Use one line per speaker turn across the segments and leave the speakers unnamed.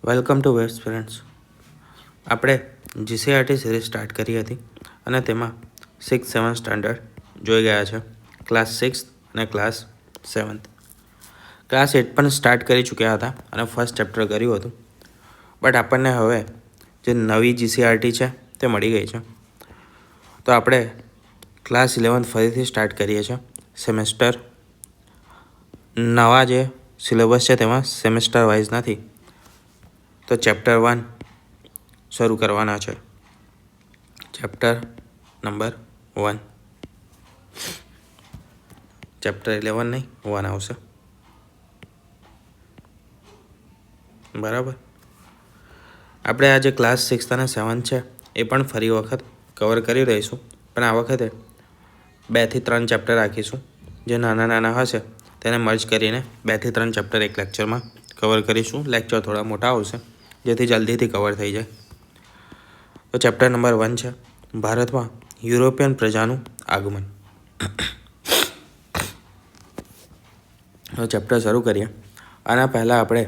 Welcome to west friends. આપણે GCERT series start કરી હતી અને તેમાં 6-7 સ્ટાન્ડર્ડ જોઈ ગયા છે. ક્લાસ 6 અને ક્લાસ 7. ક્લાસ 8 પણ સ્ટાર્ટ કરી ચૂક્યા હતા અને ફર્સ્ટ ચેપ્ટર કર્યું હતું. બટ આપણને હવે જે નવી જીસીઆરટી છે તે મળી ગઈ છે. તો આપણે ક્લાસ 11 ફરીથી સ્ટાર્ટ કરીએ છીએ. સેમેસ્ટર નવા જે સિલેબસ છે તેમાં સેમેસ્ટર વાઇઝ નથી, તો ચેપ્ટર 1 શરૂ કરવાના છે. Chapter number 1. ચેપ્ટર 11 નહીં, 1 આવશે. બરાબર. આપણે આ જે ક્લાસ 6 અને 7 છે એ પણ ફરી વખત કવર કરી રહીશું, પણ આ વખતે 2 થી 3 ચેપ્ટર રાખીશું. જે નાના નાના હશે તેને મર્જ કરીને 2 થી 3 ચેપ્ટર એક લેક્ચરમાં કવર કરીશું. લેક્ચર થોડા મોટા આવશે જેથી જલ્દીથી કવર થઈ જાય. તો ચેપ્ટર નંબર 1 છે ભારતમાં યુરોપિયન પ્રજાનું આગમન. ચેપ્ટર શરૂ કરીએ. આના પહેલાં આપણે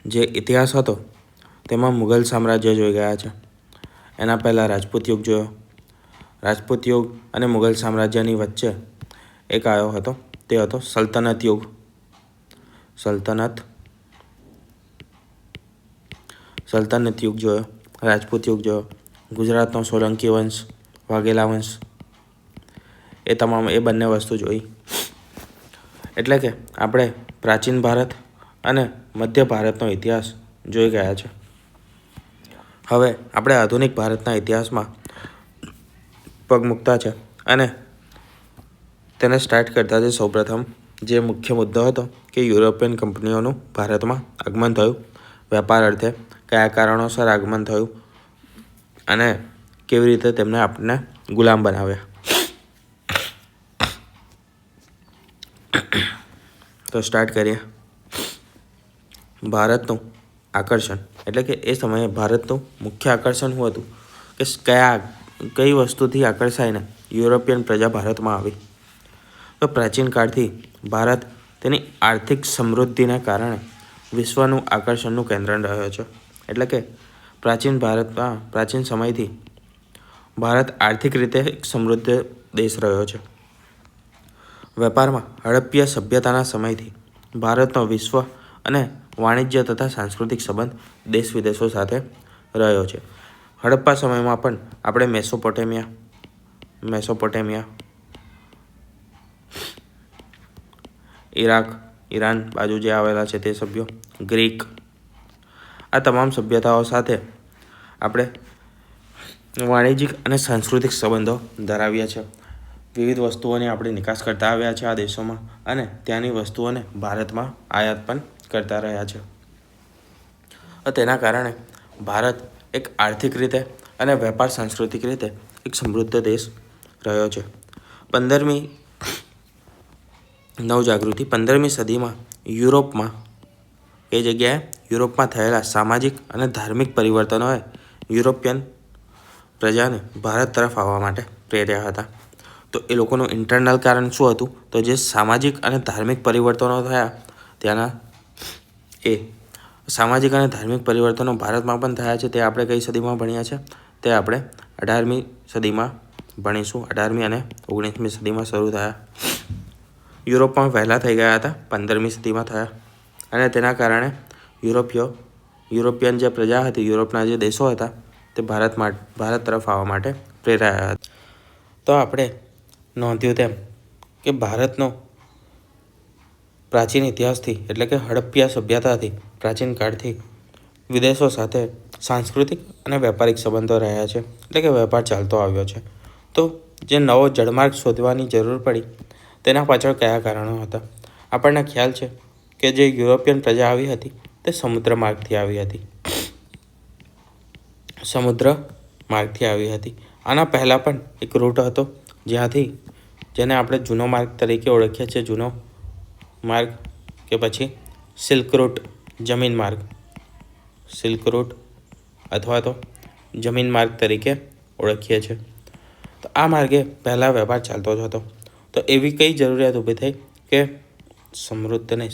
જે ઇતિહાસ હતો તેમાં મુઘલ સામ્રાજ્ય જોઈ ગયા છે. એના પહેલાં રાજપૂત યુગ જોયો. રાજપૂત યુગ અને મુઘલ સામ્રાજ્યની વચ્ચે એક આવ્યો હતો, તે હતો સલ્તનત યુગ. સલ્તનત યુગ જોયો, રાજપૂત યુગ જોયો, ગુજરાતનો સોલંકી વંશ, વાઘેલા વંશ, એ બંને વસ્તુ જોઈ. એટલે કે આપણે પ્રાચીન ભારત અને મધ્ય ભારતનો ઇતિહાસ જોઈ ગયા છે. હવે આપણે આધુનિક ભારતના ઇતિહાસમાં પગ મૂકતા છે અને તેને સ્ટાર્ટ કરતા છે. સૌપ્રથમ જે મુખ્ય મુદ્દો હતો કે યુરોપિયન કંપનીઓનું ભારતમાં આગમન થયું, વેપાર અર્થે કયા કારણોસર આગમન થયું અને કેવી રીતે તેમને આપણને ગુલામ બનાવ્યા. તો સ્ટાર્ટ કરીએ. ભારતનું આકર્ષણ, એટલે કે એ સમયે ભારતનું મુખ્ય આકર્ષણ શું હતું કે કઈ વસ્તુથી આકર્ષાઈને યુરોપિયન પ્રજા ભારતમાં આવી. તો પ્રાચીન કાળથી ભારત તેની આર્થિક સમૃદ્ધિને કારણે વિશ્વનું આકર્ષણનું કેન્દ્ર રહ્યો છે. એટલે કે પ્રાચીન સમયથી ભારત આર્થિક રીતે એક સમૃદ્ધ દેશ રહ્યો છે. વેપારમાં હડપ્પીય સભ્યતાના સમયથી ભારતનો વિશ્વ અને વાણિજ્ય તથા સાંસ્કૃતિક સંબંધ દેશ વિદેશો સાથે રહ્યો છે. હડપ્પા સમયમાં પણ આપણે મેસોપોટેમિયા, ઈરાન બાજુ જે આવેલા છે તે સભ્યો, ગ્રીક, આ તમામ સભ્યતાઓ સાથે આપણે વાણિજ્યિક અને સાંસ્કૃતિક સંબંધો ધરાવ્યા છે. વિવિધ વસ્તુઓની આપણે નિકાસ કરતા આવ્યા છે આ દેશોમાં અને ત્યાંની વસ્તુઓને ભારતમાં આયાત પણ કરતા રહ્યા છે. તેના કારણે ભારત એક આર્થિક રીતે અને વેપાર સાંસ્કૃતિક રીતે એક સમૃદ્ધ દેશ રહ્યો છે. 15મી સદીમાં યુરોપમાં થયેલા સામાજિક અને ધાર્મિક પરિવર્તનોએ યુરોપિયન પ્રજાને ભારત તરફ આવવા માટે પ્રેર્યા હતા. તો એ લોકોનું ઇન્ટરનલ કારણ શું હતું? તો જે સામાજિક અને ધાર્મિક પરિવર્તનો થયા ત્યાંના સામાજિક અને ધાર્મિક પરિવર્તનો ભારતમાં પણ થયા છે. તે આપણે કઈ સદીમાં ભણ્યા છે? તે આપણે 18મી સદીમાં ભણીશું. 18મી અને 19મી સદીમાં શરૂ થયા. યુરોપમાં વહેલા થઈ ગયા હતા, 15મી સદીમાં થયા અને તેના કારણે યુરોપિયન જે પ્રજા હતી, યુરોપના જે દેશો હતા તે ભારત તરફ આવવા માટે પ્રેરાયા હતા. તો આપણે નોંધ્યું તેમ કે ભારતનો પ્રાચીન ઇતિહાસથી, એટલે કે હડપ્પીય સભ્યતાથી પ્રાચીન કાળથી વિદેશો સાથે સાંસ્કૃતિક અને વેપારિક સંબંધો રહ્યા છે, એટલે કે વેપાર ચાલતો આવ્યો છે. તો જે નવો જળમાર્ગ શોધવાની જરૂર પડી તેના પાછળ કયા કારણો હતા? આપણને ખ્યાલ છે કે જે યુરોપિયન પ્રજા આવી હતી તે સમુદ્ર માર્ગથી આવી હતી. આના પહેલાં પણ એક રૂટ હતો જેને આપણે જૂનો માર્ગ તરીકે ઓળખીએ છીએ. જૂનો માર્ગ કે પછી સિલ્ક રૂટ, અથવા તો જમીન માર્ગ તરીકે ઓળખીએ છીએ. તો આ માર્ગે પહેલાં વેપાર ચાલતો જ હતો. તો એવી કઈ જરૂરિયાત ઊભી થઈ કે સમૃદ્ધ નહીં,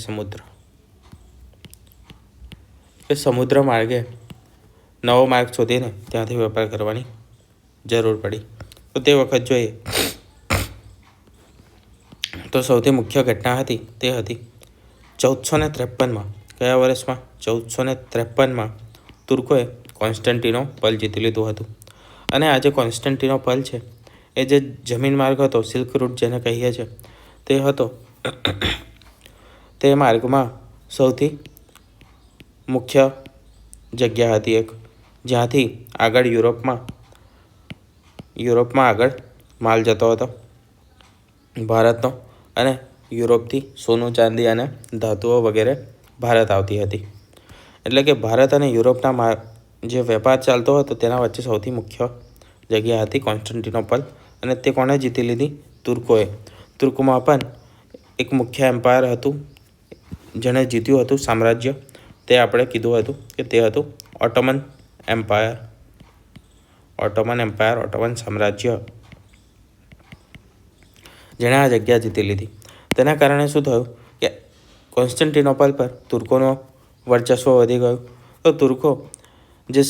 કે સમુદ્ર માર્ગે નવો માર્ગ શોધીને ત્યાંથી વેપાર કરવાની જરૂર પડી. તો તે વખત જોઈએ તો સૌથી મુખ્ય ઘટના હતી તે હતી 1453માં. કયા વર્ષમાં? 1453માં તુર્કોએ કોન્સ્ટન્ટિનોપલ જીતી લીધું હતું. અને આ જે કોન્સ્ટન્ટિનોપલ છે એ જે જમીન માર્ગ હતો, સિલ્ક રૂટ જેને કહીએ છીએ, તે હતો. તે માર્ગમાં સૌથી મુખ્ય જગ્યા હતી એક, જ્યાંથી આગળ યુરોપમાં આગળ માલ જતો હતો ભારતનો, અને યુરોપથી સોનું, ચાંદી અને ધાતુઓ વગેરે ભારત આવતી હતી. એટલે કે ભારત અને યુરોપના જે વેપાર ચાલતો હતો તેના વચ્ચે સૌથી મુખ્ય જગ્યા હતી કોન્સ્ટન્ટિનોપલ. અને તે કોણે જીતી લીધી? તુર્કોએ. તુર્કમાં પણ એક મુખ્ય એમ્પાયર હતું જેણે જીત્યું હતું સામ્રાજ્ય. તે આપણે કીધું હતું કે તે હતું ઓટોમન એમ્પાયર. ઓટોમન સામ્રાજ્ય, જેણે આ જગ્યા જીતી લીધી. તેના કારણે શું થયું કે કોન્સ્ટન્ટિનોપલ પર તુર્કોનો વર્ચસ્વ વધી ગયું. તો તુર્કો જે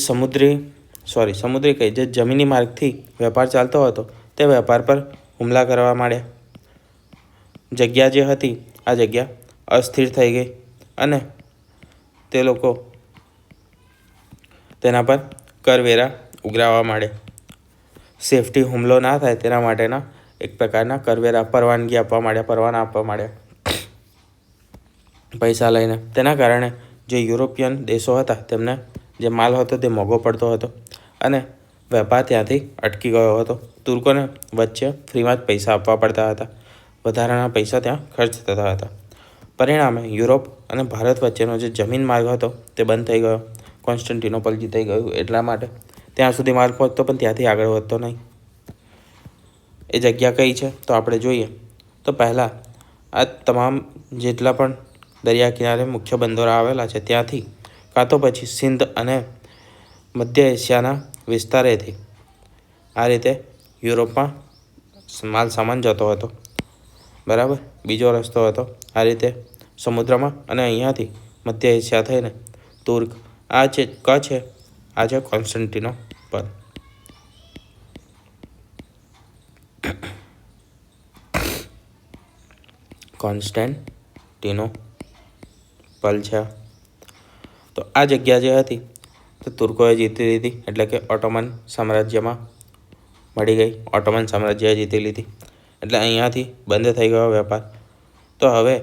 જે જમીની માર્ગથી વેપાર ચાલતો હતો તે વેપાર પર હુમલા કરવા માંડ્યા. જગ્યા જે હતી આ જગ્યા અસ્થિર થઈ ગઈ અને તે લોકો તેના પર કરવેરા ઉઘરાવવા માંડ્યા. સેફટી હુમલો ના થાય તેના માટેના એક પ્રકારના કરવેરા પરવાના આપવા માંડ્યા પૈસા લઈને. તેના કારણે જે યુરોપિયન દેશો હતા તેમને જે માલ હતો તે મોંઘો પડતો હતો અને વેપાર ત્યાંથી અટકી ગયો હતો. તુર્કોને વચ્ચે ફ્રીમાં જ પૈસા આપવા પડતા હતા, વધારાના પૈસા ત્યાં ખર્ચ થતા હતા. પરિણામે યુરોપ અને ભારત વચ્ચેનો જે જમીન માર્ગ હતો તે બંધ થઈ ગયો. કોન્સ્ટન્ટિનોપલ જીતાઈ ગયું એટલા માટે ત્યાં સુધી માર્ગ પહોંચતો, પણ ત્યાંથી આગળ વધતો નહીં. એ જગ્યા કઈ છે તો આપણે જોઈએ તો પહેલાં આ તમામ જેટલા પણ દરિયા કિનારે મુખ્ય બંદરો આવેલા છે ત્યાંથી કાં તો પછી સિંધ અને મધ્ય એશિયાના વિસ્તારેથી આ રીતે યુરોપમાં માલ સામાન જતો હતો. બરાબર. બીજો રસ્તો હતો આ રીતે સમુદ્રમાં, અને અહીંયાથી મધ્ય એશિયા થઈને તુર્ક. આ છે આ છે કોન્સ્ટન્ટિનોપલ. કોન્સ્ટન્ટિનોપલ છે. તો આ જગ્યા જે હતી તો તુર્કોએ જીતી લીધી, એટલે કે ઓટોમન સામ્રાજ્યમાં મળી ગઈ. ઓટોમન સામ્રાજ્યએ જીતી લીધી એટલે અહીંયાથી બંધ થઈ ગયો વેપાર. તો હવે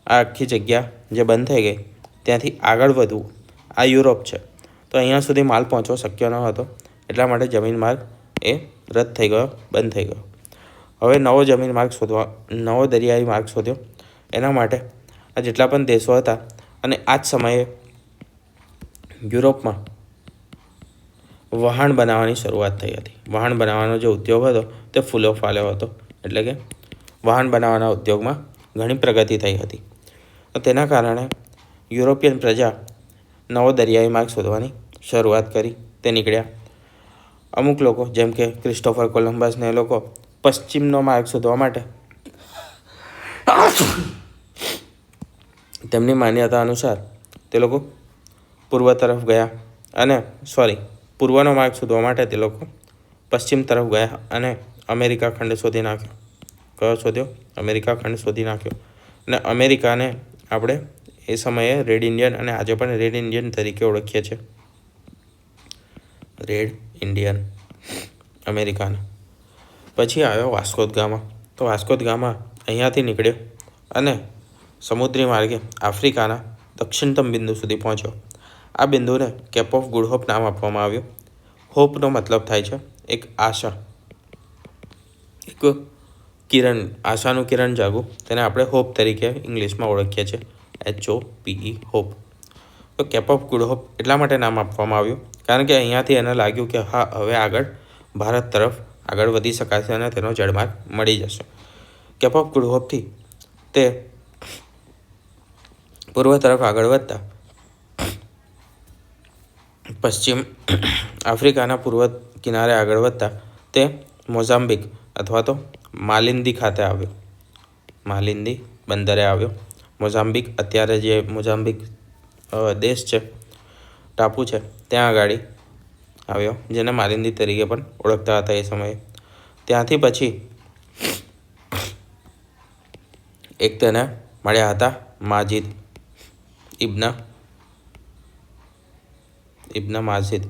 આ આખી જગ્યા જે બંધ થઈ ગઈ ત્યાંથી આગળ વધવું આ યુરોપ છે, તો અહીંયા સુધી માલ પહોંચવો શક્ય ન હતો. એટલા માટે જમીન માર્ગ એ રદ થઈ ગયો, બંધ થઈ ગયો. હવે નવો દરિયાઈ માર્ગ શોધ્યો. એના માટે આ જેટલા પણ દેશો હતા, અને આ જ સમયે યુરોપમાં વહાણ બનાવવાની શરૂઆત થઈ હતી. વહાણ બનાવવાનો જે ઉદ્યોગ હતો તે ફૂલો ફાલ્યો હતો. એટલે કે વહાણ બનાવવાના ઉદ્યોગમાં ઘણી પ્રગતિ થઈ હતી. તો તેના કારણે યુરોપિયન પ્રજા નવો દરિયાઈ માર્ગ શોધવાની શરૂઆત કરી. તે નીકળ્યા. અમુક લોકો જેમ કે ક્રિસ્ટોફર કોલંબસને એ લોકો પશ્ચિમનો માર્ગ શોધવા માટે તેમની માન્યતા અનુસાર તે લોકો પૂર્વ તરફ ગયા, પૂર્વનો માર્ગ શોધવા માટે તે લોકો પશ્ચિમ તરફ ગયા અને અમેરિકા ખંડ શોધી નાખ્યો. કયો શોધ્યો? અમેરિકા ખંડ શોધી નાખ્યો. અને અમેરિકાને આપણે એ સમયે રેડ ઇન્ડિયન, અને આજે પણ રેડ ઇન્ડિયન તરીકે ઓળખીએ છીએ. રેડ ઇન્ડિયન અમેરિકાને. પછી આવ્યો વાસ્કો દ ગામા. તો વાસ્કો દ ગામા અહીંયાથી નીકળ્યો અને સમુદ્રી માર્ગે આફ્રિકાના દક્ષિણતમ બિંદુ સુધી પહોંચ્યો. આ બિંદુને કેપ ઓફ ગુડ હોપ નામ આપવામાં આવ્યું. હોપનો મતલબ થાય છે એક આશા, એક કિરણ, આશાનું કિરણ જાગવું. તેને આપણે હોપ તરીકે ઇંગ્લિશમાં ઓળખીએ છીએ, HOPE, હોપ. તો કેપ ઓફ ગુડ હોપ એટલા માટે નામ આપવામાં આવ્યું કારણ કે અહીંયાથી એને લાગ્યું કે હા, હવે આગળ ભારત તરફ આગળ વધી શકાશે અને તેનો જળમાર્ગ મળી જશે. કેપ ઓફ ગુડ હોપથી તે પૂર્વ તરફ આગળ વધતા પશ્ચિમ આફ્રિકાના પૂર્વ કિનારે આગળ વધતા તે મોઝામ્બિક અથવા તો માલિંદી ખાતે આવ્યો. માલિંદી બંદરે આવ્યો. મોઝામ્બિક, અત્યારે જે મોઝામ્બિક દેશ છે ટાપુ છે ત્યાં આગળ આવ્યો, જેને માલિંદી તરીકે પણ ઓળખતા હતા એ સમયે. ત્યાંથી પછી એક તેને મળ્યા હતા માજિદ ઇબ્ન માજિદ,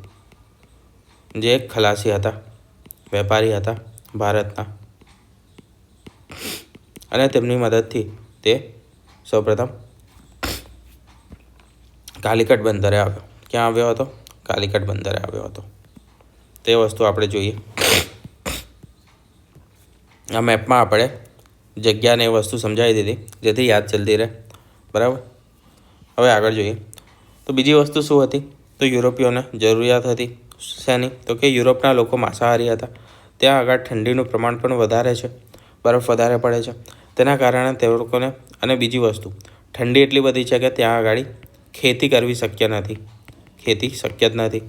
જે એક ખલાસી હતા, વેપારી હતા ભારતના, અને તેમની મદદથી તે સૌપ્રથમ કાલિકટ બંદરે આવ્યો. ક્યાં આવ્યો હતો? કાલિકટ બંદરે આવ્યો હતો. તે વસ્તુ આપણે જોઈએ. આ મેપમાં આપણે જગ્યાને એ વસ્તુ સમજાવી દીધી, જેથી યાદ જલ્દી રહે. બરાબર. હવે આગળ જોઈએ તો બીજી વસ્તુ શું હતી? તો યુરોપીઓને જરૂરિયાત હતી શેની? તો કે યુરોપના લોકો માંસાહારી હતા. ત્યાં આગળ ઠંડીનું પ્રમાણ પણ વધારે છે, બરફ વધારે પડે છે. તેના કારણે તે લોકોને, અને બીજી વસ્તુ, ઠંડી એટલી બધી છે કે ત્યાં આગળ ખેતી કરવી શક્ય નથી. ખેતી શક્ય જ નથી.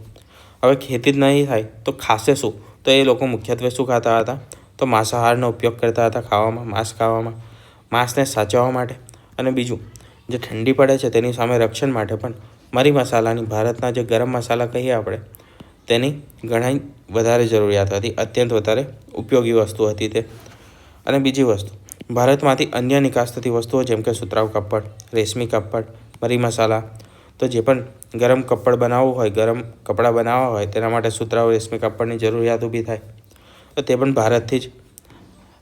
હવે ખેતી જ નહીં થાય તો ખાશે શું? તો એ લોકો મુખ્યત્વે શું ખાતા હતા? તો માંસાહારનો ઉપયોગ કરતા હતા ખાવામાં, માંસ ખાવામાં, માંસને સાચવવા માટે. અને બીજું, જે ઠંડી પડે છે તેની સામે રક્ષણ માટે પણ મરી મસાલાની, ભારતના જે ગરમ મસાલા કહીએ આપણે, તેની ઘણી વધારે જરૂરિયાત હતી, અત્યંત વધારે ઉપયોગી વસ્તુ હતી તે. અને બીજી વસ્તુ, ભારતમાંથી અન્ય નિકાસ થતી વસ્તુઓ જેમ કે સુતરાઉ કાપડ, રેશમી કાપડ, મરી મસાલા, તો જે પણ ગરમ કપડ બનાવવું હોય, ગરમ કપડાં બનાવવા હોય, તેના માટે સુતરાઉ રેશમી કાપડની જરૂરિયાત ઊભી થાય, તો તે પણ ભારતથી જ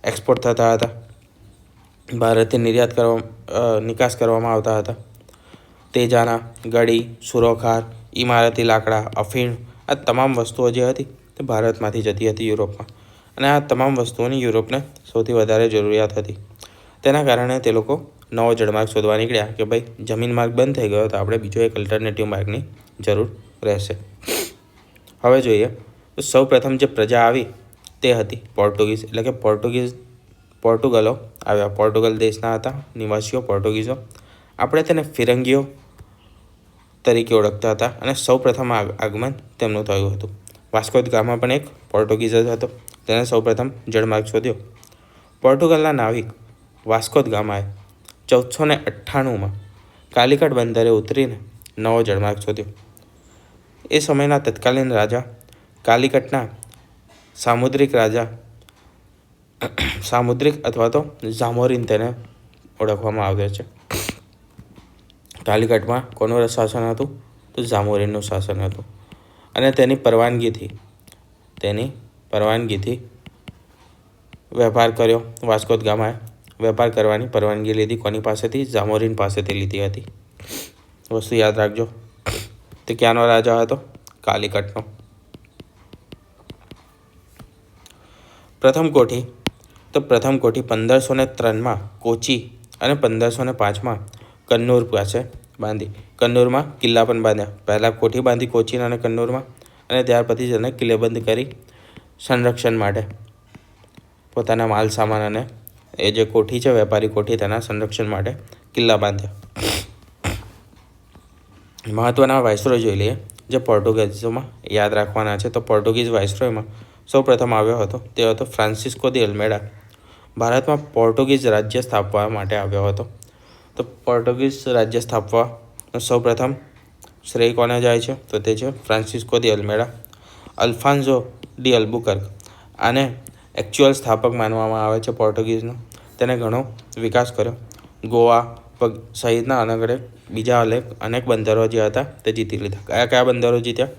એક્સપોર્ટ થતા હતા, ભારતથી નિકાસ કરવામાં આવતા હતા. તેજાના, ગળી, સુરોખાર, ઇમારતી લાકડા, અફીણ, આ તમામ વસ્તુઓ જે હતી તે ભારતમાંથી જતી હતી યુરોપમાં. અને આ તમામ વસ્તુઓની યુરોપને સૌથી વધારે જરૂરિયાત હતી. તેના કારણે તે લોકો નવો જળમાર્ગ શોધવા નીકળ્યા કે ભાઈ જમીન માર્ગ બંધ થઈ ગયો તો આપણે બીજો એક અલ્ટરનેટિવ માર્ગની જરૂર રહેશે. હવે જોઈએ તો સૌ પ્રથમ જે પ્રજા આવી તે હતી પોર્ટુગીઝ, એટલે કે પોર્ટુગલો આવ્યા. પોર્ટુગલ દેશના હતા નિવાસીઓ પોર્ટુગીઝો. આપણે તેને ફિરંગીઓ તરીકે ઓળખતા હતા, અને સૌ પ્રથમ આગમન તેમનું થયું હતું. વાસ્કો દ ગામા પણ એક પોર્ટુગીઝ જ હતો, તેને સૌ પ્રથમ જળમાર્ગ શોધ્યો. પોર્ટુગલના નાવિક વાસ્કો દ ગામાએ 1498માં કાલિકટ બંદરે ઉતરીને નવો જળમાર્ગ શોધ્યો. એ સમયના તત્કાલીન રાજા કાલિકટના સામુદ્રિક અથવા તો ઝામોરીન તેને ઓળખવામાં આવે છે. કાલિકટમાં કોનું શાસન હતું? તો ઝામોરીનનું શાસન હતું. અને તેની પરવાનગીથી વેપાર કર્યો વાસ્કો દ ગામાએ. વેપાર કરવાની પરવાનગી લીધી કોની પાસેથી? ઝામોરીન પાસેથી લીધી હતી. વસ્તુ યાદ રાખજો. તે ક્યાંનો રાજા હતો? કાલિકટનો. પ્રથમ કોઠી 1503માં કોચી અને 1505માં કન્નૂર પાસે બાંધી. કન્નૂરમાં કિલ્લા પણ બાંધ્યા. પહેલાં કોઠી બાંધી કોચીન અને કન્નૂરમાં, અને ત્યાર પછી તેને કિલ્લેબંધ કરી સંરક્ષણ માટે પોતાના માલ સામાન અને એ જે કોઠી છે વેપારી કોઠી, તેના સંરક્ષણ માટે કિલ્લા બાંધ્યા. મહત્ત્વના વાઇસરોય જોઈ લઈએ જે પોર્ટુગીઝોમાં યાદ રાખવાના છે. તો પોર્ટુગીઝ વાઇસરોયમાં સૌ પ્રથમ આવ્યો હતો તે હતો ફ્રાન્સિસ્કો દી અલ્મેડા. ભારતમાં પોર્ટુગીઝ રાજ્ય સ્થાપવા માટે આવ્યો હતો. તો પોર્ટુગીઝ રાજ્ય સ્થાપવાનો સૌ પ્રથમ શ્રેય કોને જાય છે? તો તે છે ફ્રાન્સિસ્કો દી અલ્મેડા. અલ્ફાન્સો ડી અલ્બુકર્ક આને એકચ્યુઅલ સ્થાપક માનવામાં આવે છે પોર્ટુગીઝનો. તેને ઘણો વિકાસ કર્યો. ગોવા સહિતના બીજા અનેક બંદરો જે હતા તે જીતી લીધા. કયા બંદરો જીત્યા?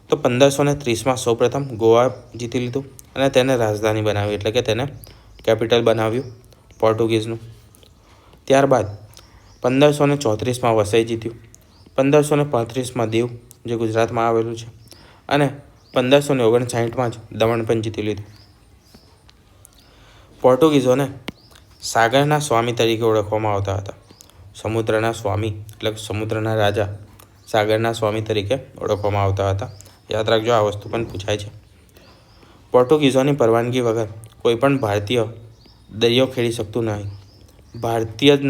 તો 1530માં સૌપ્રથમ ગોવા જીતી લીધું અને તેને રાજધાની બનાવી, એટલે કે તેને કેપિટલ બનાવ્યું પોર્ટુગીઝનું. ત્યારબાદ 1534માં વસઈ જીત્યું. 1535માં દીવ જે ગુજરાતમાં આવેલું છે, અને 1559માં જ દમણ પણ જીતી લીધું. પોર્ટુગીઝોને સાગરના સ્વામી તરીકે ઓળખવામાં આવતા હતા. સમુદ્રના સ્વામી એટલે સમુદ્રના રાજા, સાગરના સ્વામી તરીકે ઓળખવામાં આવતા હતા. યાદ રાખજો, આ વસ્તુ પણ પૂછાય છે. પોર્ટુગીઝોની પરવાનગી વગર કોઈ પણ ભારતીય દરિયો ખેડી શકતું નહીં. ભારતીય જ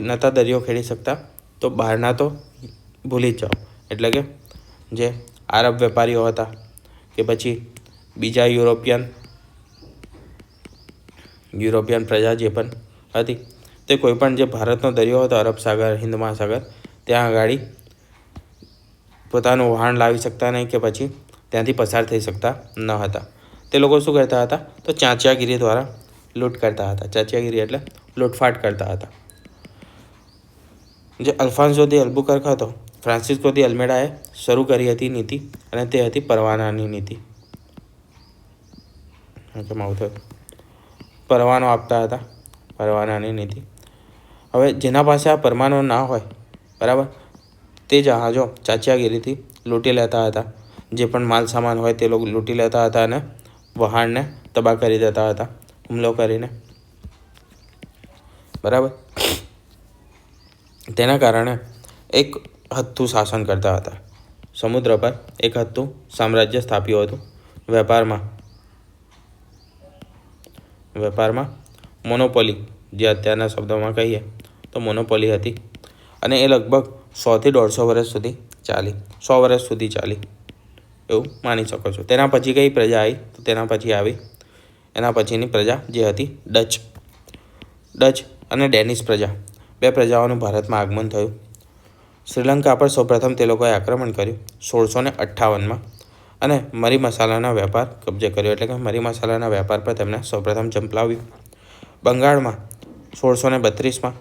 નહોતા દરિયો ખેડી શકતા, તો બહારના તો ભૂલી જ જાઓ. એટલે કે જે આરબ વેપારીઓ હતા કે પછી બીજા યુરોપિયન પ્રજા જે પણ હતી, તે કોઈ પણ જે ભારતનો દરિયો હતો, અરબ સાગર, હિન્દ મહાસાગર, ત્યાં આગળ પોતાનું વહાણ લાવી શકતા નહીં કે પછી ત્યાંથી પસાર થઈ શકતા ન હતા. તે લોકો શું કરતા હતા? તો ચાંચિયાગીરી દ્વારા લૂંટ કરતા હતા. ચાંચિયાગીરી એટલે લૂંટફાટ કરતા હતા. જે અલ્ફાન્સો દી અલ્બુકર્ક હતો, ફ્રાન્સિસ્કો દી અલ્મેડાએ શરૂ કરી હતી નીતિ, અને તે હતી પરવાનાની નીતિ. પરવાનો આપતા હતા, પરવાનાની નીતિ. હવે જેના પાસે આ પરવાનો ના હોય, બરાબર, તે જહાજો ચાંચિયાગીરીથી લૂંટી લેતા હતા. જે પણ માલ સામાન હોય તે લોકો લૂંટી લેતા હતા અને વહાણને તબાહ કરી દેતા હતા હુમલો કરીને, બરાબર. તેના કારણે એક હથ્થું શાસન કરતા હતા. સમુદ્ર પર એક હથ્થું સામ્રાજ્ય સ્થાપ્યું હતું. વેપારમાં મોનોપોલી, જે અત્યારના શબ્દોમાં કહીએ તો મોનોપોલી હતી, અને એ લગભગ 100 થી 150 વર્ષ સુધી ચાલી. 100 વર્ષ સુધી ચાલી એવું માની શકો છો. તેના પછી કઈ પ્રજા આવી? તો એના પછીની પ્રજા જે હતી ડચ અને ડેનિશ પ્રજા. બે પ્રજાઓનું ભારતમાં આગમન થયું. શ્રીલંકા પર સૌપ્રથમ તે લોકોએ આક્રમણ કર્યું 1658માં, અને મરી મસાલાના વેપાર કબજે કર્યો. એટલે કે મરી મસાલાના વેપાર પર તેમણે સૌપ્રથમ ઝંપલાવ્યું. બંગાળમાં 1632માં,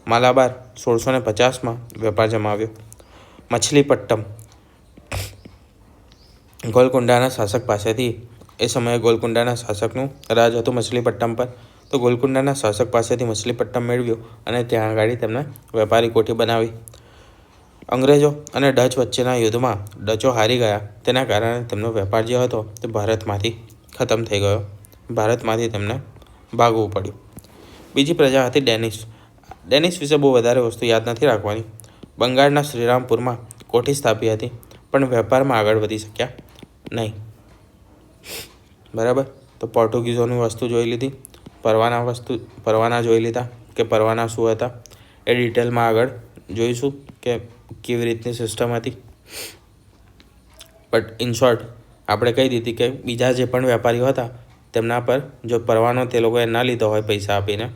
માલાબાર 1650માં વેપાર જમાવ્યો. મછલીપટ્ટમ, ગોલકુંડાના શાસક પાસેથી, એ સમયે ગોલકુંડાના શાસકનું રાજ હતું મછલીપટ્ટમ પર, તો ગોલકુંડાના શાસક પાસેથી મછલીપટ્ટમ મેળવ્યો અને ત્યાં આગળ તેમને વેપારી કોઠી બનાવી. અંગ્રેજો અને ડચ વચ્ચેના યુદ્ધમાં ડચો હારી ગયા. તેના કારણે તેમનો વેપાર જે હતો તે ભારતમાંથી ખતમ થઈ ગયો. ભારતમાંથી તેમને ભાગવું પડ્યું. બીજી પ્રજા હતી ડેનિશ. ડેનિશ વિશે બહુ વધારે વસ્તુ યાદ નથી રાખવાની. બંગાળના શ્રીરામપુરમાં કોઠી સ્થાપી હતી, પણ વેપારમાં આગળ વધી શક્યા નહીં, બરાબર. તો પોર્ટુગીઝોની વસ્તુ જોઈ લીધી, પરવાના જોઈ લીધા કે પરવાના શું હતા, એ ડિટેલમાં આગળ જોઈશું કે કેવી રીતની સિસ્ટમ હતી. બટ ઇન શોર્ટ આપણે કહી દીધી કે બીજા જે પણ વેપારીઓ હતા તેમના પર જો પરવાનો તે લોકોએ ના લીધો હોય પૈસા આપીને,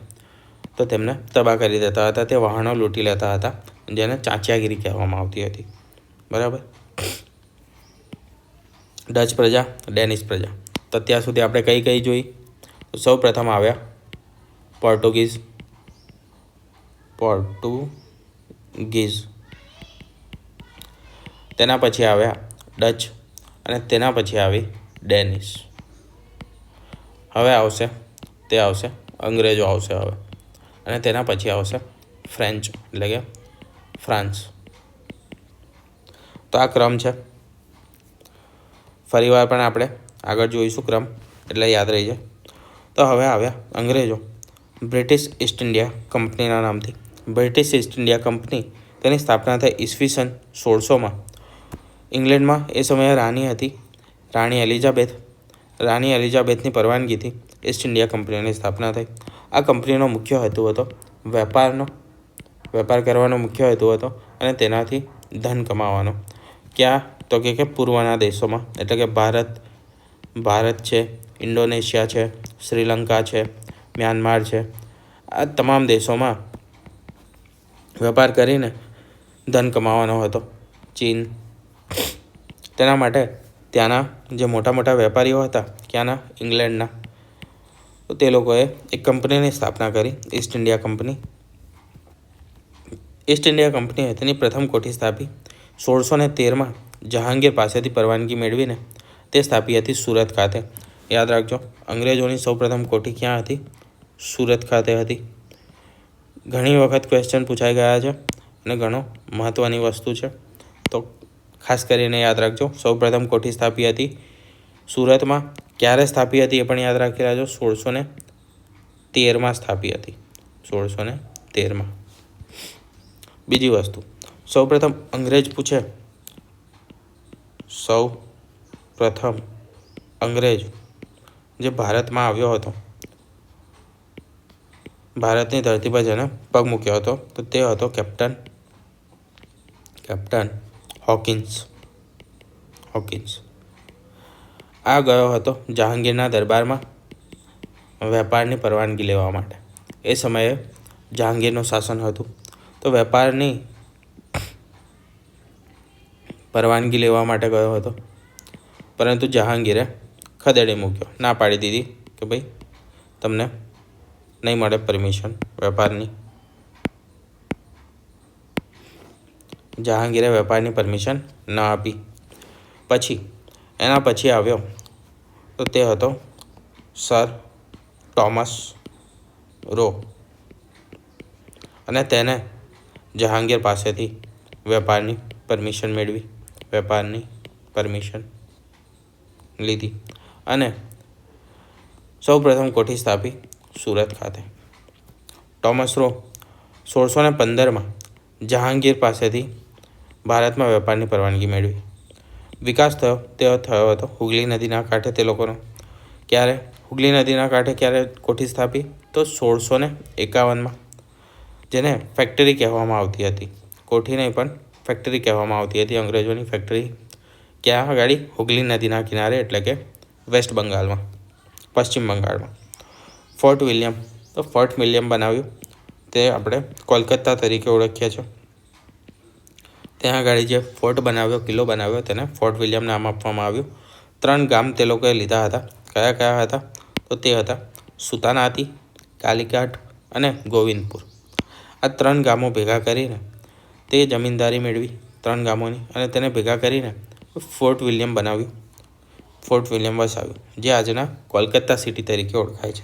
તો તેમને તબાહ કરી દેતા હતા. તે વહાણો લૂંટી લેતા હતા, જેને ચાંચિયાગીરી કહેવામાં આવતી હતી, બરાબર. ડચ પ્રજા, ડેનિશ પ્રજા. તો અત્યાર સુધી આપણે કઈ જોઈ? સૌ પ્રથમ આવ્યા પોર્ટુગીઝ. તેના પછી આવ્યા ડચ, અને તેના પછી આવી ડેનિશ. હવે આવશે અંગ્રેજો આવશે હવે, અને તેના પછી આવશે ફ્રેન્ચ, એટલે કે ફ્રાન્સ. તો આ ક્રમ છે. ફરીવાર પણ આપણે આગળ જોઈશું ક્રમ, એટલે યાદ રહી જાય. તો હવે આવ્યા અંગ્રેજો. બ્રિટિશ ઈસ્ટ ઇન્ડિયા કંપનીના નામથી. બ્રિટિશ ઈસ્ટ ઇન્ડિયા કંપની, તેની સ્થાપના થઈ ઈસવીસન 1600માં. ઇંગ્લેન્ડમાં એ સમયે રાણી હતી, રાણી એલિઝાબેથની પરવાનગીથી ઈસ્ટ ઇન્ડિયા કંપનીની સ્થાપના થઈ. આ કંપનીનો મુખ્ય હેતુ હતો વેપાર કરવાનો મુખ્ય હેતુ હતો, અને તેનાથી ધન કમાવાનો. ક્યાં? તો કે પૂર્વના દેશોમાં, એટલે કે ભારત છે, ઇન્ડોનેશિયા છે, શ્રીલંકા છે, મ્યાનમાર છે, આ તમામ દેશોમાં વેપાર કરીને ધન કમાવાનો હતો. ચીન. તેના માટે ત્યાંના જે મોટા મોટા વેપારીઓ હતા, ક્યાંના? ઇંગ્લેન્ડના, તો તે લોકોએ એક કંપનીની સ્થાપના કરી, East India company. East India કંપનીએ તેની પ્રથમ કોઠી સ્થાપી 1613માં. જહાંગીર પાસેથી પરવાનગી મેળવીને તે સ્થાપી હતી સુરત ખાતે. યાદ રાખજો, અંગ્રેજોની સૌપ્રથમ કોઠી ક્યાં હતી? સુરત ખાતે હતી. ઘણી વખત ક્વેશ્ચન પૂછાઈ ગયા છે અને ઘણો મહત્ત્વની વસ્તુ છે, તો ખાસ કરીને યાદ રાખજો. સૌપ્રથમ કોઠી સ્થાપી હતી સુરતમાં. ક્યારે સ્થાપી હતી એ પણ યાદ રાખી રાખજો. 1613માં સ્થાપી હતી, 1613માં. બીજી વસ્તુ, સૌપ્રથમ અંગ્રેજ પૂછે, સૌ પ્રથમ અંગ્રેજ જે ભારતમાં આવ્યો હતો, ભારતની ધરતી પર જેને પગ મૂક્યો હતો, તો તે હતો કેપ્ટન હોકિન્સ. આ ગયો હતો જહાંગીરના દરબારમાં વેપારની પરવાનગી લેવા માટે. એ સમયે જહાંગીરનું શાસન હતું, તો વેપારની પરવાનગી લેવા માટે ગયો હતો, પરંતુ જહાંગીરે ખદેડી મૂક્યો, ના પાડી દીધી કે ભાઈ તમને નહીં મળે પરમિશન વેપારની. જહાંગીરે વેપારની પરમિશન ન આપી. એના પછી આવ્યો તો તે હતો સર ટોમસ રો, અને તેને જહાંગીર પાસેથી વેપારની પરમિશન લીધી અને સૌપ્રથમ કોઠી સ્થાપી સુરત ખાતે. ટોમસ રો 1615માં જહાંગીર પાસેથી ભારતમાં વેપારની પરવાનગી મેળવી. વિકાસ થયો હતો હુગલી નદીના કાંઠે તે લોકોનો. હુગલી નદીના કાંઠે ક્યારે કોઠી સ્થાપી? તો 1651માં, જેને ફેક્ટરી કહેવામાં આવતી હતી. કોઠી નહીં પણ ફેક્ટરી કહેવામાં આવતી હતી, અંગ્રેજોની ફેક્ટરી. ક્યાં આગળ? હુગલી નદીના કિનારે, એટલે કે વેસ્ટ બંગાળમાં, પશ્ચિમ બંગાળમાં. ફોર્ટ વિલિયમ બનાવ્યું, તે આપણે કોલકાતા તરીકે ઓળખીએ છીએ. ત્યાં આગળ જે ફોર્ટ બનાવ્યો, કિલ્લો બનાવ્યો, તેને ફોર્ટ વિલિયમ નામ આપવામાં આવ્યું. 3 ગામ તે લોકોએ લીધા હતા. કયા હતા? તો તે હતા સુતાનાતી, કાલિઘાટ અને ગોવિંદપુર. આ 3 ગામો ભેગા કરીને તે જમીનદારી મેળવી 3 ગામોની, અને તેને ભેગા કરીને ફોર્ટ વિલિયમ બનાવ્યું, ફોર્ટ વિલિયમ વસાવ્યું, જે આજના કોલકાતા સિટી તરીકે ઓળખાય છે.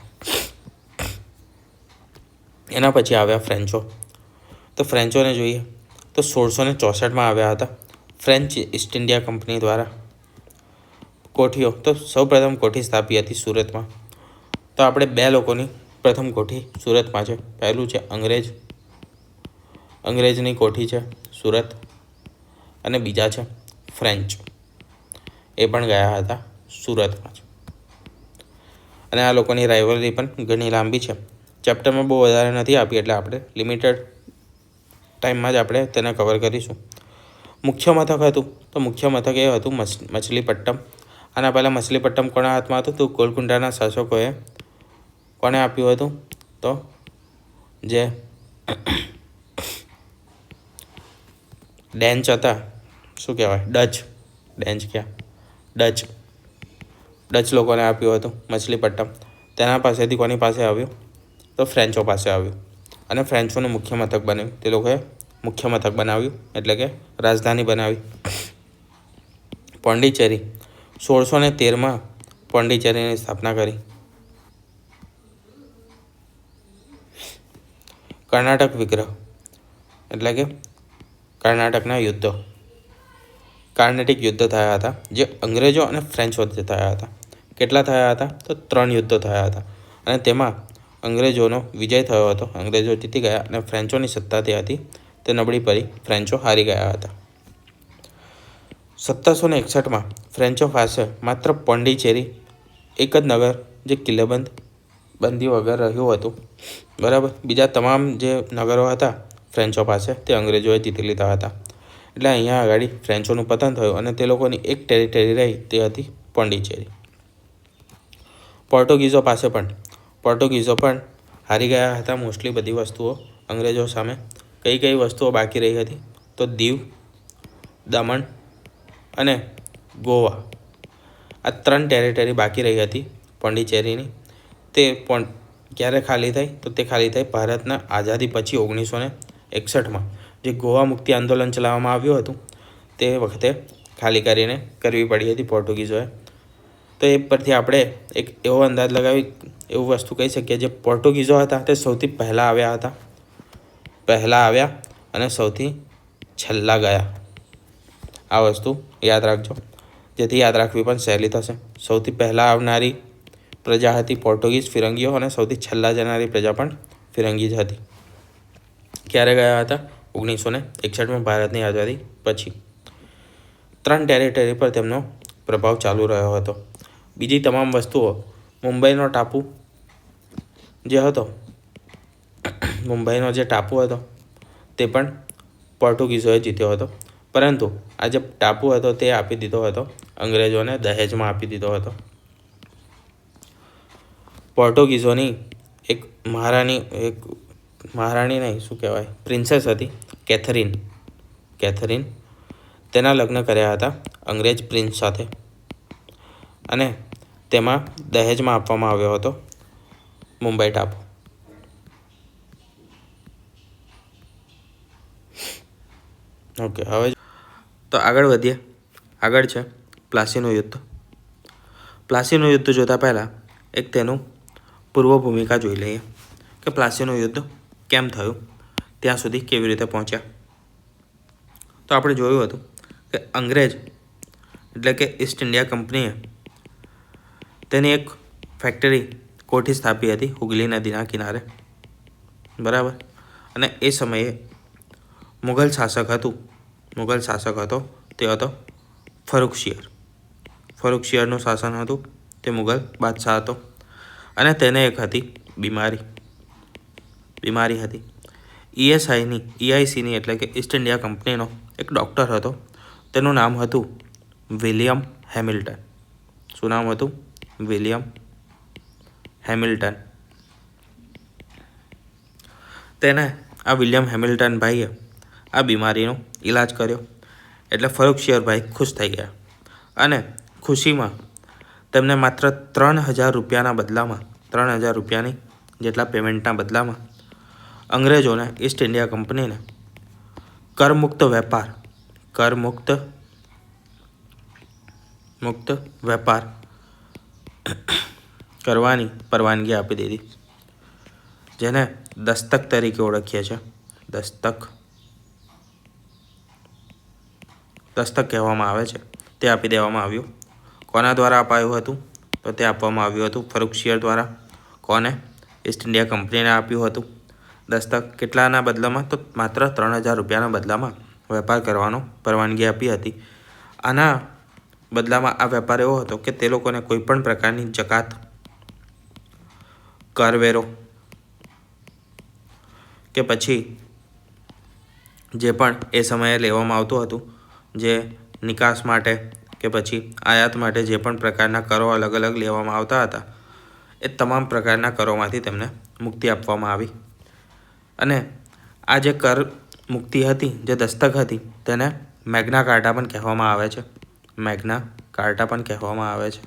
એના પછી આવ્યા ફ્રેન્ચો. તો ફ્રેન્ચોને જોઈએ તો 1664માં આવ્યા હતા ફ્રેન્ચ ઈસ્ટ ઇન્ડિયા કંપની દ્વારા. કોઠીઓ તો સૌપ્રથમ કોઠી સ્થાપી હતી સુરતમાં. તો આપણે 2 લોકોની પ્રથમ કોઠી સુરતમાં છે. પહેલું છે અંગ્રેજની કોઠી છે સુરત, અને બીજા છે ફ્રેન્ચ, એ પણ ગયા હતા સુરતમાં જ. અને આ લોકોની રાઇવલરી પણ ઘણી લાંબી છે. ચેપ્ટરમાં બહુ વધારે નથી આપી, એટલે આપણે લિમિટેડ ટાઈમમાં જ આપણે તેને કવર કરીશું. મુખ્ય મથક હતું, તો મુખ્ય મથક એ હતું મછલીપટ્ટમ. આના પહેલાં મછલીપટ્ટમ કોના હાથમાં હતું? તો ગોલકુંડાના શાસકોએ કોને આપ્યું હતું? તો જે ડેન્ચ હતા, શું કહેવાય, ડચ લોકોને આપ્યું હતું મછલીપટ્ટમ. તેના પાસેથી કોની પાસે આવ્યું? તો ફ્રેન્ચો પાસે આવ્યું, અને ફ્રેન્ચોનું મુખ્ય મથક બન્યું. તે લોકોએ મુખ્ય મથક બનાવ્યું, એટલે કે રાજધાની બનાવી. પોંડિચેરી 1613માં પોંડિચેરીની સ્થાપના કરી. કર્ણાટક વિગ્રહ, એટલે કે કર્ણાટકના યુદ્ધો, કાર્નેટિક યુદ્ધ થયા હતા, જે અંગ્રેજો અને ફ્રેન્ચ વચ્ચે થયા હતા. કેટલા થયા હતા? તો 3 યુદ્ધો થયા હતા, અને તેમાં અંગ્રેજોનો વિજય થયો હતો. અંગ્રેજો જીતી ગયા, અને ફ્રેન્ચોની સત્તા તે હતી તે નબળી પડી, ફ્રેન્ચો હારી ગયા હતા. 1761માં ફ્રેન્ચો પાસે માત્ર પોંડિચેરી એક જ નગર, જે કિલ્લેબંધી વગર રહ્યું હતું, બરાબર. બીજા તમામ જે નગરો હતા ફ્રેન્ચો પાસે, તે અંગ્રેજોએ જીતી લીધા હતા. એટલે અહીંયા આગળ ફ્રેન્ચોનું પતન થયું, અને તે લોકોની એક ટેરિટરી રહી, તે હતી પોંડિચેરી. પોર્ટુગીઝો પણ હારી ગયા હતા મોસ્ટલી બધી વસ્તુઓ અંગ્રેજો સામે. કઈ વસ્તુઓ બાકી રહી હતી? તો દીવ, દમણ અને ગોવા, આ 3 ટેરિટરી બાકી રહી હતી પોંડિચેરીની. તે ક્યારે ખાલી થઈ? તો તે ખાલી થઈ ભારતના આઝાદી પછી 1961માં, જે ગોવા મુક્તિ આંદોલન ચલાવવામાં આવ્યું હતું, તે વખતે ખાલી કરીને કરવી પડી હતી પોર્ટુગીઝોએ. તો એ પરથી આપણે એક એવો અંદાજ લગાવી, એવું વસ્તુ કહી શકીએ, જે પોર્ટુગીઝો હતા તે સૌથી પહેલાં આવ્યા અને સૌથી છેલ્લા ગયા. આ વસ્તુ યાદ રાખજો, જેથી યાદ રાખવી પણ સહેલી થશે. સૌથી પહેલાં આવનારી પ્રજા હતી પોર્ટુગીઝ, ફિરંગીઓ, અને સૌથી છેલ્લા જનારી પ્રજા પણ ફિરંગી જ હતી. ક્યારે ગયા હતા? 1961માં ભારતની આઝાદી પછી. 3 ટેરિટરી પર તેમનો પ્રભાવ ચાલુ રહ્યો હતો. બીજી તમામ વસ્તુઓ, મુંબઈનો જે ટાપુ હતો તે પણ પોર્ટુગીઝોએ જીત્યો હતો, પરંતુ આ જે ટાપુ હતો તે આપી દીધો હતો અંગ્રેજોને, દહેજમાં આપી દીધો હતો. પોર્ટુગીઝોની એક મહારાણી નહીં, શું કહેવાય, પ્રિન્સેસ હતી કેથરીન. તેના લગ્ન કર્યા હતા અંગ્રેજ પ્રિન્સ સાથે અને તેમાં દહેજમાં આપવામાં આવ્યો હતો મુંબઈ ટાપુ. ઓકે, હવે તો આગળ વધીએ. આગળ છે પ્લાસીનું યુદ્ધ. પ્લાસીનું યુદ્ધ જોતાં પહેલાં એક તેનું પૂર્વ ભૂમિકા જોઈ લઈએ કે પ્લાસીનું યુદ્ધ કેમ થયું, ત્યાં સુધી કેવી રીતે પહોંચ્યા. તો આપણે જોયું હતું કે અંગ્રેજ એટલે કે ઈસ્ટ ઇન્ડિયા કંપનીએ તેની એક ફેક્ટરી કોઠી સ્થાપી હતી હુગલી નદીના કિનારે, બરાબર. અને એ સમયે મુઘલ શાસક હતો તે હતો ફરુખશિયર. ફરુખશિયરનું શાસન હતું, તે મુઘલ બાદશાહ હતો અને તેને એક હતી બીમારી હતી. EICની એટલે કે ઈસ્ટ ઇન્ડિયા કંપનીનો એક ડૉક્ટર હતો, તેનું નામ હતું વિલિયમ હેમિલ્ટન. શું નામ હતું? William Hamilton. તેને આ વિલિયમ હેમિલ્ટન ભાઈએ આ બીમારીનો ઈલાજ કર્યો એટલે ફરુખશિયર ભાઈ ખુશ થઈ ગયા અને ખુશીમાં તેમને માત્ર 3,000 રૂપિયાના બદલામાં 3,000 રૂપિયાની જેટલા પેમેન્ટના બદલામાં અંગ્રેજોને ઈસ્ટ ઇન્ડિયા કંપનીને કરમુક્ત વેપાર કરવાની પરવાનગી આપી દીધી, જેને દસ્તક તરીકે ઓળખીએ છીએ. દસ્તક કહેવામાં આવે છે. તે આપી દેવામાં આવ્યું. કોના દ્વારા અપાયું હતું? તો તે આપવામાં આવ્યું હતું ફરુખશિયર દ્વારા. કોને? ઈસ્ટ ઇન્ડિયા કંપનીને આપ્યું હતું દસ્તક. કેટલાના બદલામાં? તો માત્ર 3,000 રૂપિયાના બદલામાં વેપાર કરવાનો પરવાનગી આપી હતી. આના બદલામાં આ વેપાર એવો હતો કે તે લોકોને કોઈ પણ પ્રકારની જકાત, કરવેરો કે પછી જે પણ એ સમયે લેવામાં આવતું હતું, જે નિકાસ માટે કે પછી આયાત માટે જે પણ પ્રકારના કરો અલગ અલગ લેવામાં આવતા હતા, એ તમામ પ્રકારના કરોમાંથી તેમને મુક્તિ આપવામાં આવી. અને આ જે કર મુક્તિ હતી, જે દસ્તક હતી, તેને મેગ્ના કાર્ટા પણ કહેવામાં આવે છે.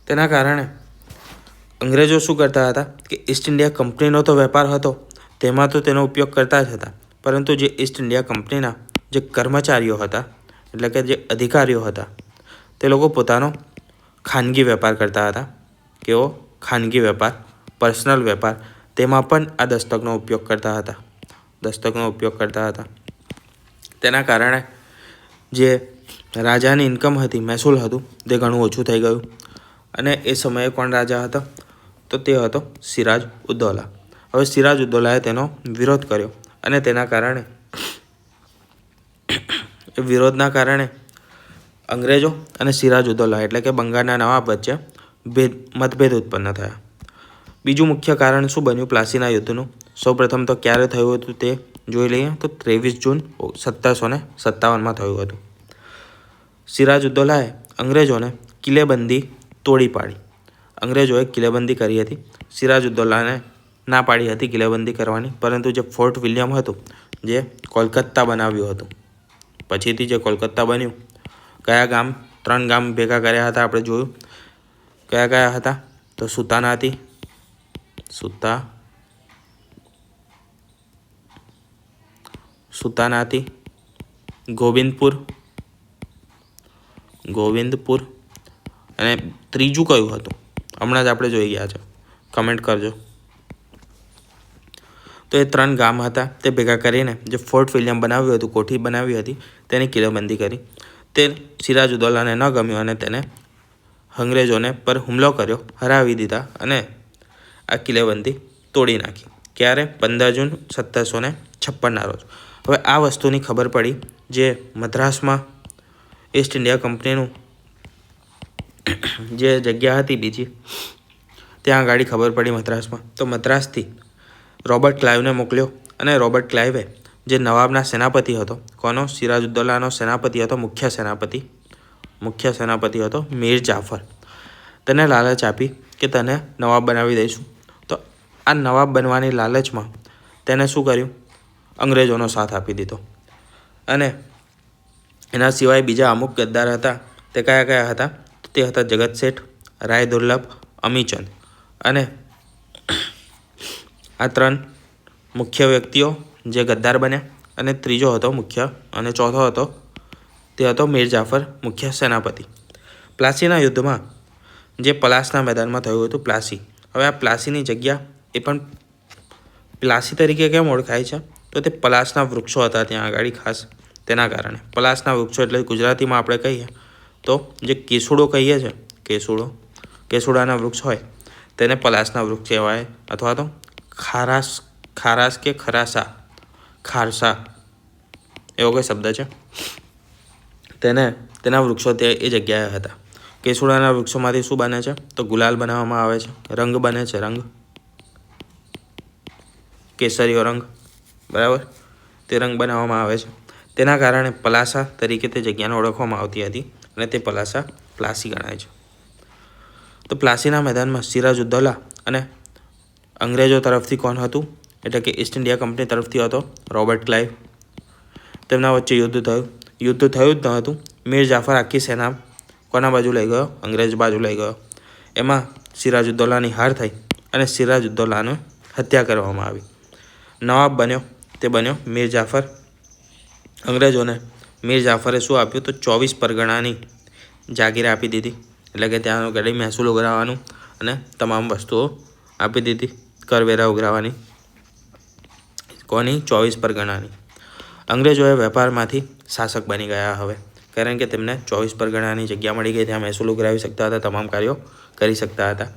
તેના કારણે અંગ્રેજો શું કરતા હતા કે ઈસ્ટ ઇન્ડિયા કંપનીનો તો વેપાર હતો, તેમાં તો તેનો ઉપયોગ કરતા જ હતા, પરંતુ જે ઈસ્ટ ઇન્ડિયા કંપનીના જે કર્મચારીઓ હતા એટલે કે જે અધિકારીઓ હતા, તે લોકો પોતાનો ખાનગી વેપાર કરતા હતા. કેવો ખાનગી વેપાર? પર્સનલ વેપાર. તેમાં પણ આ દસ્તકનો ઉપયોગ કરતા હતા. તેના કારણે જે રાજાની ઇન્કમ હતી, મહેસૂલ હતું, તે ઘણું ઓછું થઈ ગયું. અને એ સમયે કોણ રાજા હતો? તો તે હતો સિરાજ ઉદ્દૌલા. હવે સિરાજ ઉદ્દૌલાએ તેનો વિરોધ કર્યો અને તેના કારણે વિરોધના કારણે અંગ્રેજો અને સિરાજ ઉદ્દૌલા એટલે કે બંગાળના નવાબ વચ્ચે મતભેદ ઉત્પન્ન થયા. બીજું મુખ્ય કારણ શું બન્યું પ્લાસીના યુદ્ધનું? સૌપ્રથમ તો ક્યારે થયું હતું તે જોઈ લઈએ. તો 23 જૂન 1757માં થયું હતું. સિરાજ ઉદ્દૌલાએ અંગ્રેજોને કિલ્લેબંધી તોડી પાડી. અંગ્રેજોએ કિલ્લેબંધી કરી હતી. સિરાજ ઉદ્દૌલાને ના પાડી હતી કિલ્લેબંધી કરવાની, પરંતુ જે ફોર્ટ વિલિયમ હતું, જે કોલકાતા બનાવ્યું હતું, પછીથી જે કોલકાતા બન્યું, કયા ગામ? 3 ગામ ભેગા કર્યા હતા, આપણે જોયું. કયા હતા? તો સુતાનાથી, ગોવિંદપુર અને ત્રીજું કયું હતું? હમણાં જ આપણે જોઈ ગયા છે, કમેન્ટ કરજો. તો એ 3 ગામ હતા, તે ભેગા કરીને જે ફોર્ટ વિલિયમ બનાવ્યું હતું, કોઠી બનાવી હતી, તેની કિલ્લેબંધી કરી. તે સિરાજ ઉદ્દૌલાને ન ગમ્યું અને તેને અંગ્રેજોને પર હુમલો કર્યો, હરાવી દીધા અને આ કિલ્લેબંધી તોડી નાખી. ક્યારે? 15 જૂન 1756ના રોજ. હવે આ વસ્તુની ખબર પડી જે મદ્રાસમાં ઈસ્ટ ઇન્ડિયા કંપનીનું જે જગ્યા હતી બીજી, ત્યાં આગળ ખબર પડી મદ્રાસમાં. તો મદ્રાસથી રોબર્ટ ક્લાઇવને મોકલ્યો અને રોબર્ટ ક્લાઇવે જે નવાબના સેનાપતિ હતો, કોનો? સિરાજ ઉદ્દૌલાનો સેનાપતિ હતો, મુખ્ય સેનાપતિ હતો મીર જાફર. તેને લાલચ આપી કે તને નવાબ બનાવી દઈશું. તો આ નવાબ બનવાની લાલચમાં તેને શું કર્યું? અંગ્રેજોનો સાથ આપી દીધો અને એના સિવાય બીજા અમુક ગદ્દાર હતા. તે કયા કયા હતા? તો તે હતા જગત શેઠ, રાય દુર્લભ, અમીચંદ. અને આ 3 મુખ્ય વ્યક્તિઓ જે ગદ્દાર બન્યા. અને ત્રીજો હતો મુખ્ય અને ચોથો હતો તે હતો મીર જાફર, મુખ્ય સેનાપતિ. પ્લાસીના યુદ્ધમાં જે પલાસના મેદાનમાં થયું હતું, પ્લાસી. હવે આ પ્લાસીની જગ્યા એ પણ પ્લાસી તરીકે કેમ ઓળખાય છે? તો તે પલાસના વૃક્ષો હતા ત્યાં આગળ ખાસ, તેના કારણે. પલાસના વૃક્ષો એટલે ગુજરાતીમાં આપણે કહીએ તો જે કેસુડો કહીએ છીએ, કેસુડાના વૃક્ષ હોય તેને પલાસના વૃક્ષ કહેવાય. અથવા તો ખારાસ કે ખારસા એવો કોઈ શબ્દ છે, તેના વૃક્ષો તે એ જગ્યાએ હતા. કેસુડાના વૃક્ષોમાંથી શું બને છે? તો ગુલાલ બનાવવામાં આવે છે, રંગ બને છે, રંગ કેસરીયો રંગ, બરાબર, તે રંગ બનાવવામાં આવે છે. તેના કારણે પલાસા તરીકે તે જગ્યાને ઓળખવામાં આવતી હતી અને તે પ્લાસી ગણાય છે. તો પ્લાસીના મેદાનમાં સિરાજુદ્દૌલા અને અંગ્રેજો તરફથી કોણ હતું? એટલે કે ઈસ્ટ ઇન્ડિયા કંપની તરફથી હતો રોબર્ટ ક્લાઇવ. તેમના વચ્ચે યુદ્ધ થયું જ ન હતું. મીર જાફર આખી સેના કોના બાજુ લઈ ગયો? અંગ્રેજ બાજુ લઈ ગયો. એમાં સિરાજુદ્દૌલાની હાર થઈ અને સિરાજુદ્દૌલાને હત્યા કરવામાં આવી. નવાબ બન્યો તે બન્યો મીર જાફર. અંગ્રેજોને મીર જાફરે શું આપ્યું? તો 24 પરગણાની જાગીર આપી દીધી. એટલે કે ત્યાંનો ગડી મહેસૂલ ઉઘરાવવાનું અને તમામ વસ્તુઓ આપી દીધી, કરવેરા ઉઘરાવવાની. કોની? 24 પરગણાની. અંગ્રેજોએ વેપારમાંથી શાસક બની ગયા હવે, કારણ કે તેમને 24 પરગણાની જગ્યા મળી ગઈ. ત્યાં મહેસૂલ ઉઘરાવી શકતા હતા, તમામ કાર્યો કરી શકતા હતા.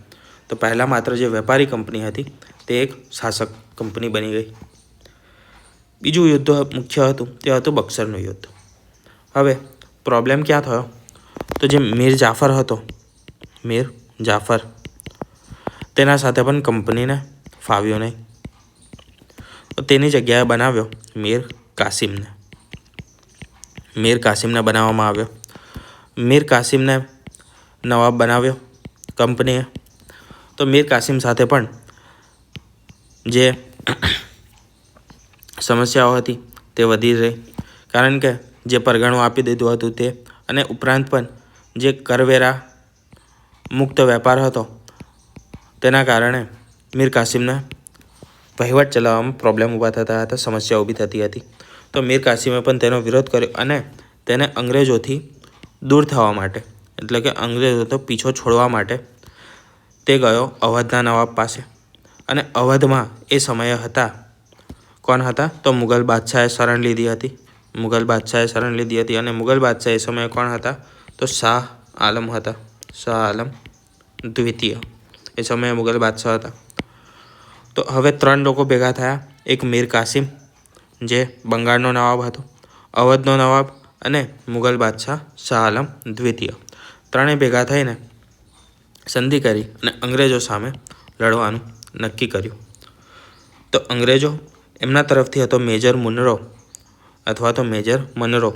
તો પહેલાં માત્ર જે વેપારી કંપની હતી તે એક શાસક કંપની બની ગઈ. બીજું યુદ્ધ મુખ્ય હતું તે હતું બક્સરનું યુદ્ધ. હવે પ્રોબ્લેમ ક્યાં થયો? તો જે મીર જાફર તેના સાથે પણ કંપનીને ફાવ્યો નહીં. તો તેની જગ્યાએ બનાવ્યો મીર કાસિમને બનાવવામાં આવ્યો. મીર કાસિમને નવાબ બનાવ્યો કંપનીએ. તો મીર કાસિમ સાથે પણ જે સમસ્યાઓ હતી તે વધી રહી, કારણ કે જે પરગણું આપી દીધું હતું તે, અને ઉપરાંત પણ જે કરવેરા મુક્ત વેપાર હતો તેના કારણે મીર કાસિમને વહીવટ ચલાવવામાં પ્રોબ્લેમ ઊભા થતા હતા, સમસ્યા ઊભી થતી હતી. તો મીર કાસિમે પણ તેનો વિરોધ કર્યો અને તેને અંગ્રેજોથી દૂર થવા માટે, એટલે કે અંગ્રેજોનો પીછો છોડવા માટે તે ગયો અવધના નવાબ પાસે. અને અવધમાં એ સમયે કોણ હતા? તો મુગલ બાદશાહે શરણ લીધી હતી. અને મુગલ બાદશાહ એ સમયે કોણ હતા? તો શાહ આલમ હતા. શાહ આલમ દ્વિતીય એ સમયે મુગલ બાદશાહ હતા. તો હવે 3 લોકો ભેગા થયા. એક મીર કાસિમ જે બંગાળનો નવાબ હતો, અવધનો નવાબ અને મુગલ બાદશાહ શાહ આલમ દ્વિતીય. 3 ભેગા થઈને સંધિ કરી અને અંગ્રેજો સામે લડવાનું નક્કી કર્યું. તો અંગ્રેજો એમના તરફથી હતો મેજર મનરો.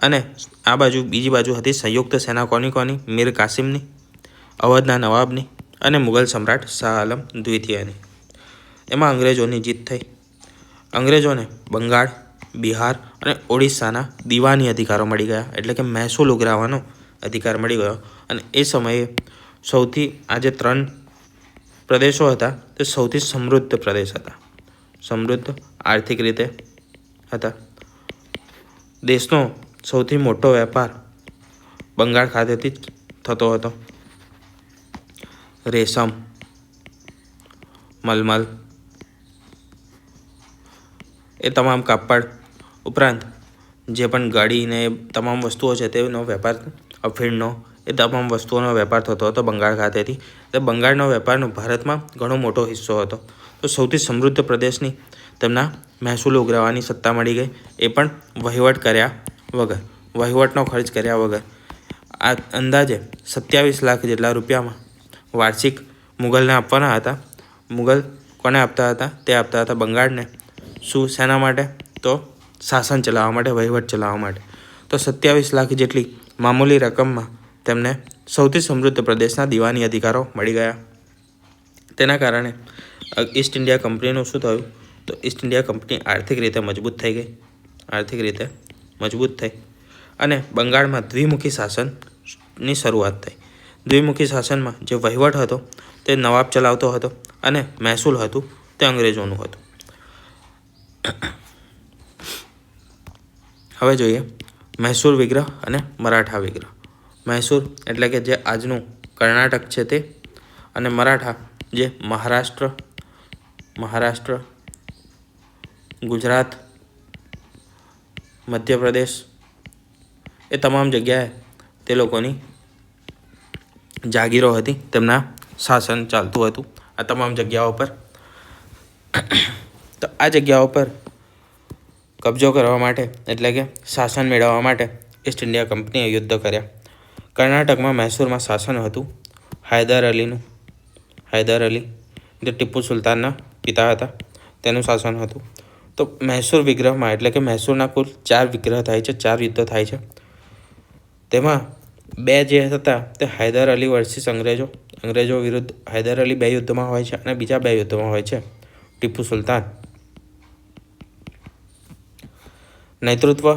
અને આ બાજુ બીજી બાજુ હતી સંયુક્ત સેના કોની? મીર કાસિમની, અવધના નવાબની અને મુગલ સમ્રાટ શાહ આલમ દ્વિતીયની. એમાં અંગ્રેજોની જીત થઈ. અંગ્રેજોને બંગાળ, બિહાર અને ઓડિશાના દીવાની અધિકારો મળી ગયા, એટલે કે મહેસૂલ ઉઘરાવવાનો અધિકાર મળી ગયો. અને એ સમયે આ જે 3 પ્રદેશો હતા તે સૌથી સમૃદ્ધ પ્રદેશ હતા, સમૃદ્ધ આર્થિક રીતે હતા. દેશનો સૌથી મોટો વેપાર બંગાળ ખાતેથી જ થતો હતો. રેશમ, મલમલ એ તમામ કાપડ, ઉપરાંત જે પણ ગાડીને તમામ વસ્તુઓ છે તેનો વેપાર, અફીણનો, એ તમામ વસ્તુઓનો વેપાર થતો હતો બંગાળ ખાતેથી. તે બંગાળનો વેપારનો ભારતમાં ઘણો મોટો હિસ્સો હતો. તો સૌથી સમૃદ્ધ પ્રદેશની તેમના મહેસૂલ ઉઘરાવવાની સત્તા મળી ગઈ, એ પણ વહીવટનો ખર્ચ કર્યા વગર. આ અંદાજે 27 લાખ જેટલા રૂપિયામાં વાર્ષિક મુગલને આપવાના હતા. મુગલ કોને આપતા હતા? તે આપતા હતા બંગાળને. શું? શેના માટે? તો શાસન ચલાવવા માટે, વહીવટ ચલાવવા માટે. તો 27 લાખ જેટલી મામૂલી રકમમાં તેમને સૌથી સમૃદ્ધ પ્રદેશના દીવાની અધિકારો મળી ગયા. તેના કારણે ઈસ્ટ ઇન્ડિયા કંપનીનું શું થયું? તો ઈસ્ટ ઇન્ડિયા કંપની આર્થિક રીતે મજબૂત થઈ. અને બંગાળમાં દ્વિમુખી શાસનની શરૂઆત થઈ. દ્વિમુખી શાસનમાં જે વહીવટ હતો તે નવાબ ચલાવતો હતો અને મહેસૂલ હતું તે અંગ્રેજોનું હતું. હવે જોઈએ મૈસૂર વિગ્રહ અને મરાઠા વિગ્રહ. મૈસૂર એટલે કે જે આજનું કર્ણાટક છે તે, અને મરાઠા જે મહારાષ્ટ્ર, ગુજરાત, મધ્યપ્રદેશ એ તમામ જગ્યાએ તે લોકોની જાગીરો હતી, તેમના શાસન ચાલતું હતું આ તમામ જગ્યાઓ પર. તો આ જગ્યાઓ પર કબજો કરવા માટે એટલે કે શાસન મેળવવા માટે ઈસ્ટ ઇન્ડિયા કંપનીએ યુદ્ધ કર્યા. કર્ણાટકમાં મૈસૂરમાં શાસન હતું હૈદર અલી જે ટીપુ સુલતાનના પિતા હતા તેનું શાસન હતું. તો મૈસૂર વિગ્રહમાં એટલે કે મૈસૂરના કુલ 4 વિગ્રહ થાય છે, 4 યુદ્ધો થાય છે. તેમાં 2 જે હતા તે હૈદર અલી વર્સિસ અંગ્રેજો વિરુદ્ધ હૈદર અલી 2 યુદ્ધમાં હોય છે અને બીજા 2 યુદ્ધમાં હોય છે ટીપુ સુલતાન. નેતૃત્વ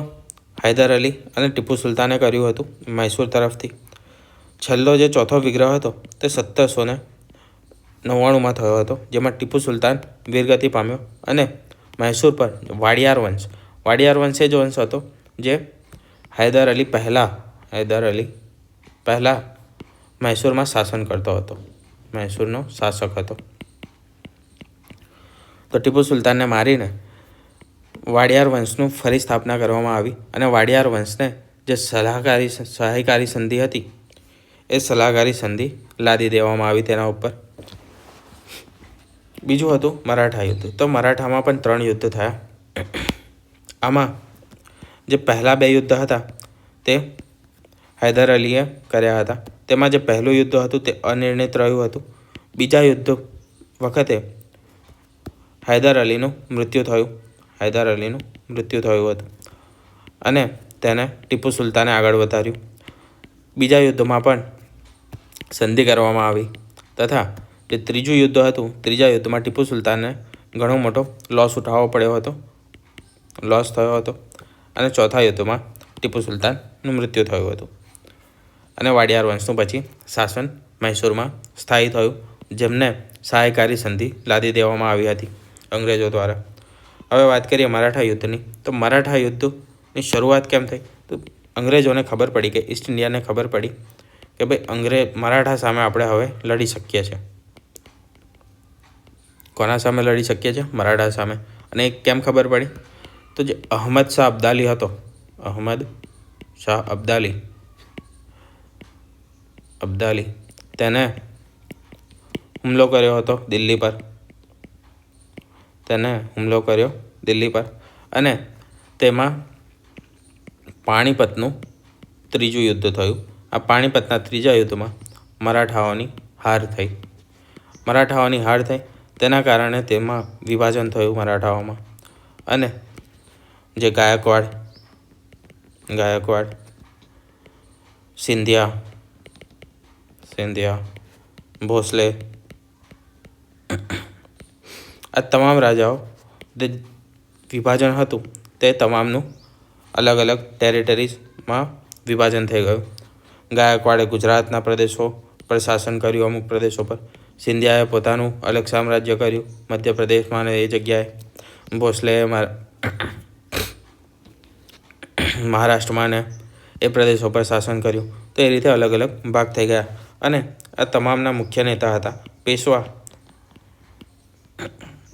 હૈદર અલી અને ટીપુ સુલતાને કર્યું હતું મૈસૂર તરફથી. છેલ્લો જે ચોથો વિગ્રહ હતો તે 1799માં થયો હતો, જેમાં ટીપુ સુલતાન વીરગતિ પામ્યો અને મૈસૂર પર વાડિયાર વંશ એ જ વંશ હતો જે હૈદર અલી પહેલા મૈસૂરમાં શાસન કરતો હતો, મૈસૂરનો શાસક હતો. તો ટીપુ સુલતાનને મારીને વાડિયાર વંશનું ફરી સ્થાપના કરવામાં આવી અને વાડિયાર વંશને જે સહાયકારી સંધિ હતી એ સલાહકારી સંધિ લાદી દેવામાં આવી તેના ઉપર. બીજું હતું મરાઠા યુદ્ધ. તો મરાઠામાં પણ 3 યુદ્ધ થયા. આમાં જે પહેલા 2 યુદ્ધ હતા તે હૈદર અલીએ કર્યા હતા. તેમાં જે પહેલું યુદ્ધ હતું તે અનિર્ણિત રહ્યું હતું. બીજા યુદ્ધ વખતે હૈદર અલીનું મૃત્યુ થયું હતું અને તેને ટીપુ સુલતાને આગળ વધાર્યું. બીજા યુદ્ધમાં પણ સંધિ કરવામાં આવી તથા જે ત્રીજું યુદ્ધ હતું, ત્રીજા યુદ્ધમાં ટીપુ સુલતાનને ઘણો મોટો લોસ થયો હતો અને ચોથા યુદ્ધમાં ટીપુ સુલતાનનું મૃત્યુ થયું હતું અને વાડિયાર વંશનું પછી શાસન મૈસૂરમાં સ્થાયી થયું, જેમને સહાયકારી સંધિ લાદી દેવામાં આવી હતી અંગ્રેજો દ્વારા. હવે વાત કરીએ મરાઠા યુદ્ધની. તો મરાઠા યુદ્ધની શરૂઆત કેમ થઈ? તો અંગ્રેજોને ખબર પડી કે ઈસ્ટ ઇન્ડિયાને ખબર પડી કે ભાઈ મરાઠા સામે આપણે હવે લડી શકીએ છીએ. કોના સામે લડી શકીએ છીએ? મરાઠા સામે. અને એ કેમ ખબર પડી? તો જે અહમદ શાહ અબ્દાલી તેને હુમલો કર્યો હતો દિલ્હી પર અને તેમાં પાણીપતનું ત્રીજું યુદ્ધ થયું. આ પાણીપતના ત્રીજા યુદ્ધમાં મરાઠાઓની હાર થઈ. તેના કારણે તેમાં વિભાજન થયું મરાઠાઓમાં અને જે ગાયકવાડ, સિંધિયા, ભોસલે આ તમામ રાજાઓ જે વિભાજન હતું તે તમામનું અલગ અલગ ટેરિટરીઝમાં વિભાજન થઈ ગયું. ગાયકવાડે ગુજરાતના પ્રદેશો પર શાસન કર્યું, અમુક પ્રદેશો પર. સિંધિયાએ પોતાનું અલગ સામ્રાજ્ય કર્યું મધ્યપ્રદેશમાં અને એ જગ્યાએ. ભોસલેએ મહારાષ્ટ્રમાં ને એ પ્રદેશો પર શાસન કર્યું. તો એ રીતે અલગ અલગ ભાગ થઈ ગયા અને આ તમામના મુખ્ય નેતા હતા પેશવા.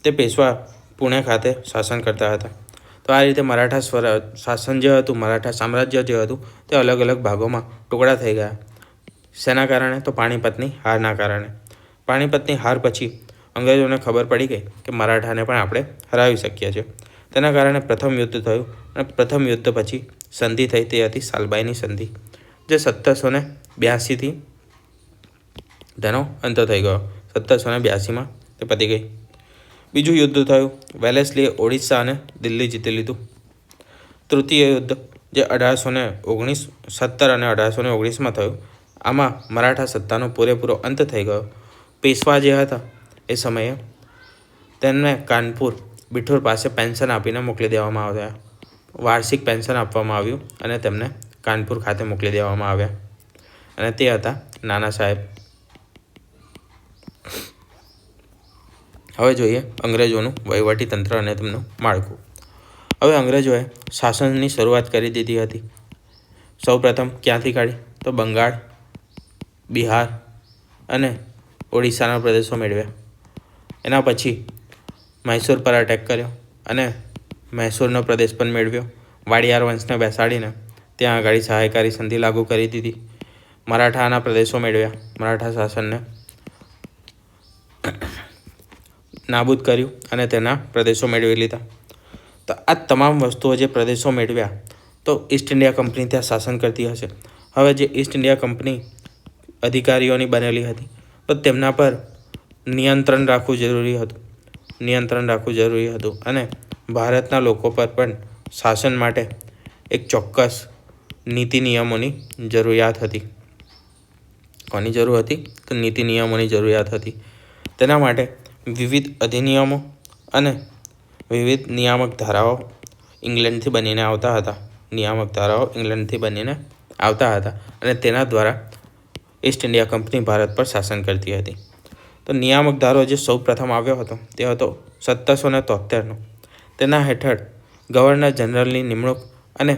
તે પેશવા પુણે ખાતે શાસન કરતા હતા. તો આ રીતે મરાઠા સામ્રાજ્ય જે હતું તે અલગ અલગ ભાગોમાં ટુકડા થઈ ગયા. શેના કારણે? તો પાણીપતની હારના કારણે. પાણીપતની હાર પછી અંગ્રેજોને ખબર પડી ગઈ કે મરાઠાને પણ આપણે હરાવી શકીએ છીએ. તેના કારણે પ્રથમ યુદ્ધ થયું અને પ્રથમ યુદ્ધ પછી સંધિ થઈ તે હતી સાલબાઈની સંધિ, જે 1782થી તેનો અંત થઈ ગયો. 1782માં તે પતી ગઈ. બીજું યુદ્ધ થયું. વેલેસ્લીએ ઓડિશા અને દિલ્હી જીતી લીધું. તૃતીય યુદ્ધ જે 1817 અને 1819માં થયું. આમાં મરાઠા સત્તાનો પૂરેપૂરો અંત થઈ ગયો. પેશવા જે હતા એ સમયે તેમને કાનપુર બિઠુર પાસે પેન્શન આપીને મોકલી દેવામાં આવ્યા. વાર્ષિક પેન્શન આપવામાં આવ્યું અને તેમને કાનપુર ખાતે મોકલી દેવામાં આવ્યા અને તે હતા નાના સાહેબ. હવે જોઈએ અંગ્રેજોનું વહીવટી તંત્ર અને તેમનું માળખું. હવે અંગ્રેજોએ શાસનની શરૂઆત કરી દીધી હતી. સૌપ્રથમ ક્યાંથી કાઢી? તો બંગાળ, બિહાર અને ઓડિશાના પ્રદેશો મેળવ્યા. એના પછી મૈસૂર પર અટેક કર્યો અને મૈસૂરનો પ્રદેશ પણ મેળવ્યો. વાડિયાર વંશને બેસાડીને ત્યાં આગળ સહાયકારી સંધિ લાગુ કરી દીધી. મરાઠાના પ્રદેશો મેળવ્યા. મરાઠા શાસનને નાબૂદ કર્યું અને તેના પ્રદેશો મેળવી લીધા. તો આ તમામ વસ્તુઓ જે પ્રદેશો મેળવ્યા, તો ઈસ્ટ ઇન્ડિયા કંપની ત્યાં શાસન કરતી હશે. હવે જે ઈસ્ટ ઇન્ડિયા કંપની અધિકારીઓની બનેલી હતી, તો તેમના પર નિયંત્રણ રાખવું જરૂરી હતું અને ભારતના લોકો પર પણ શાસન માટે એક ચોક્કસ નીતિ નિયમોની જરૂરિયાત હતી. કોની જરૂર હતી? તો નીતિ નિયમોની જરૂરિયાત હતી. તેના માટે વિવિધ અધિનિયમો અને વિવિધ નિયામક ધારાઓ ઇંગ્લેન્ડથી બનીને આવતા હતા અને તેના દ્વારા ઈસ્ટ ઇન્ડિયા કંપની ભારત પર શાસન કરતી હતી. તો નિયામક ધારો જે સૌ પ્રથમ આવ્યો હતો તે હતો 1773નો. તેના હેઠળ ગવર્નર જનરલની નિમણૂક અને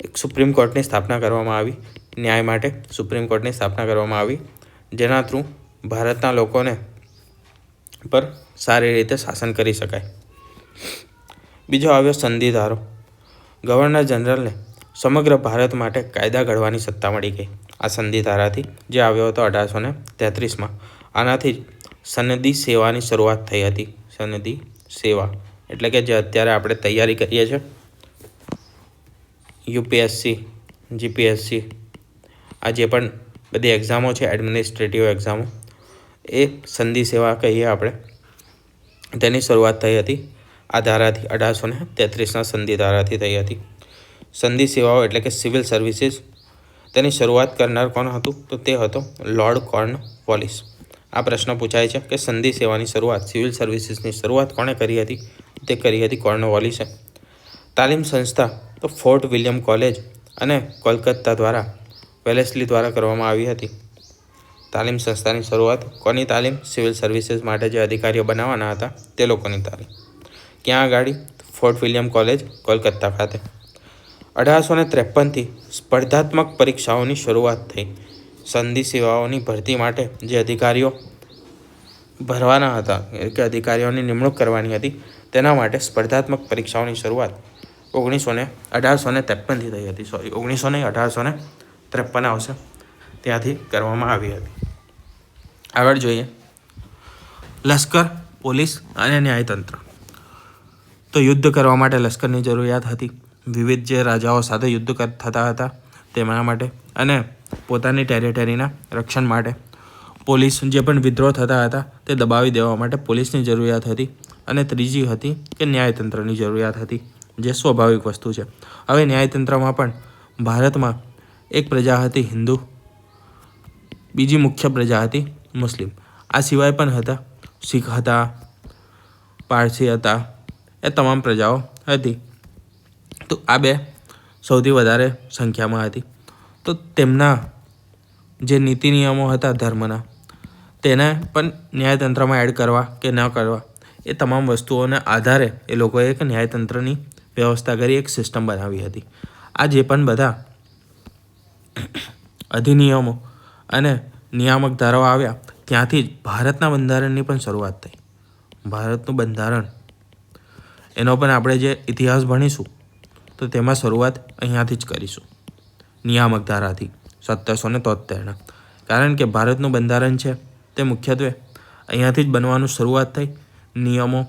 એક સુપ્રીમ કોર્ટની સ્થાપના કરવામાં આવી. ન્યાય માટે સુપ્રીમ કોર્ટની સ્થાપના કરવામાં આવી, જેના થ્રુ ભારતના લોકોને પર સારી રીતે શાસન કરી શકાય. બીજો આવ્યો સંધિ ધારો. ગવર્નર જનરલને સમગ્ર ભારત માટે કાયદા ઘડવાની સત્તા મળી ગઈ આ સંધિ ધારાથી, જે આવ્યો હતો 1833માં. આનાથી જ સનદી સેવાની શરૂઆત થઈ હતી. સનદી સેવા એટલે કે જે અત્યારે આપણે તૈયારી કરીએ છીએ, યુપીએસસી, જીપીએસસી, આ જે પણ બધી એક્ઝામો છે, એડમિનિસ્ટ્રેટિવ એક્ઝામો, એ સંધિ સેવા કહીએ આપણે. તેની શરૂઆત થઈ હતી આ ધારાથી. 1833ના સંધિ ધારાથી થઈ હતી. સંધિ સેવાઓ એટલે કે સિવિલ સર્વિસીસ, તેની શરૂઆત કરનાર કોણ હતું? તો તે હતો લોર્ડ કોર્નવોલિસ. આ પ્રશ્ન પૂછાય છે કે સંધિ સેવાની શરૂઆત, સિવિલ સર્વિસીસની શરૂઆત કોણે કરી હતી? તે કરી હતી કોર્નવોલિસે. તાલીમ સંસ્થા તો ફોર્ટ વિલિયમ કોલેજ અને કોલકાતા દ્વારા વેલેસ્લી દ્વારા કરવામાં આવી હતી. તાલીમ સંસ્થાની શરૂઆત કોની તાલીમ? સિવિલ સર્વિસીસ માટે જે અધિકારીઓ બનાવવાના હતા તે લોકોની તાલીમ. ક્યાં આગળ? ફોર્ટ વિલિયમ કોલેજ, કોલકાતા ખાતે. 1853થી સ્પર્ધાત્મક પરીક્ષાઓની શરૂઆત થઈ. સંધિ સેવાઓની ભરતી માટે જે અધિકારીઓ ભરવાના હતા, કે અધિકારીઓની નિમણૂક કરવાની હતી, તેના માટે સ્પર્ધાત્મક પરીક્ષાઓની શરૂઆત 1853થી થઈ હતી. 1853 આવશે, ત્યાંથી કરવામાં આવી હતી. આગળ જોઈએ લશ્કર, પોલીસ અને ન્યાયતંત્ર. તો યુદ્ધ કરવા માટે લશ્કરની જરૂરિયાત હતી. વિવિધ જે રાજાઓ સાથે યુદ્ધ થતા હતા તેમના માટે, અને પોતાની ટેરિટરીના રક્ષણ માટે. પોલીસ, જે પણ વિદ્રોહ થતા હતા તે દબાવી દેવા માટે પોલીસની જરૂરિયાત હતી. અને ત્રીજી હતી કે ન્યાયતંત્રની જરૂરિયાત હતી, જે સ્વાભાવિક વસ્તુ છે. હવે ન્યાયતંત્રમાં પણ ભારતમાં એક પ્રજા હતી હિન્દુ, બીજી મુખ્ય પ્રજા હતી મુસ્લિમ. આ સિવાય પણ હતા શીખ હતા, પારસી હતા, એ તમામ પ્રજાઓ હતી. તો આ બે સૌથી વધારે સંખ્યામાં હતી. તો તેમના જે નીતિ નિયમો હતા ધર્મના, તેને પણ ન્યાયતંત્રમાં એડ કરવા કે ન કરવા, એ તમામ વસ્તુઓના આધારે એ લોકોએ એક ન્યાયતંત્રની વ્યવસ્થા કરી, એક સિસ્ટમ બનાવી હતી. આ જે પણ બધા અધિનિયમો અને નિયામક ધારાઓ આવ્યા, ત્યાંથી જ ભારતના બંધારણની પણ શરૂઆત થઈ. ભારતનું બંધારણ, એનો પણ આપણે જે ઇતિહાસ ભણીશું તો તેમાં શરૂઆત અહીંયાથી જ કરીશું, નિયામક ધારાથી 1773ના. કારણ કે ભારતનું બંધારણ છે તે મુખ્યત્વે અહીંયાથી જ બનવાનું શરૂઆત થઈ. નિયમો,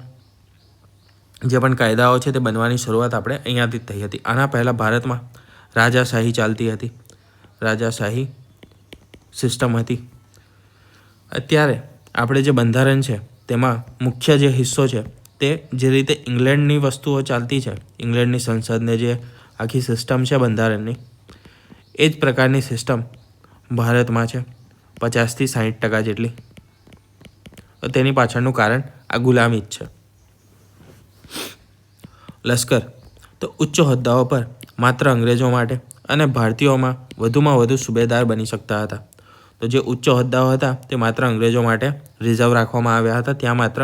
જે પણ કાયદાઓ છે તે બનવાની શરૂઆત આપણે અહીંયાથી જ થઈ હતી. આના પહેલાં ભારતમાં રાજાશાહી ચાલતી હતી, રાજાશાહી સિસ્ટમ હતી. અત્યારે આપણે જે બંધારણ છે તેમાં મુખ્ય જે હિસ્સો છે તે જે રીતે ઇંગ્લેન્ડની વસ્તુઓ ચાલતી છે, ઇંગ્લેન્ડની સંસદને જે આખી સિસ્ટમ છે બંધારણની, એ જ પ્રકારની સિસ્ટમ ભારતમાં છે, 50થી 60% જેટલી. તેની પાછળનું કારણ આ ગુલામી જ છે. લશ્કર તો ઉચ્ચ હોદ્દાઓ પર માત્ર અંગ્રેજો માટે અને ભારતીયોમાં વધુમાં વધુ સુબેદાર બની શકતા હતા. તો જે ઉચ્ચ હોદ્દાઓ હતા તે માત્ર અંગ્રેજો માટે રિઝર્વ રાખવામાં આવ્યા હતા. ત્યાં માત્ર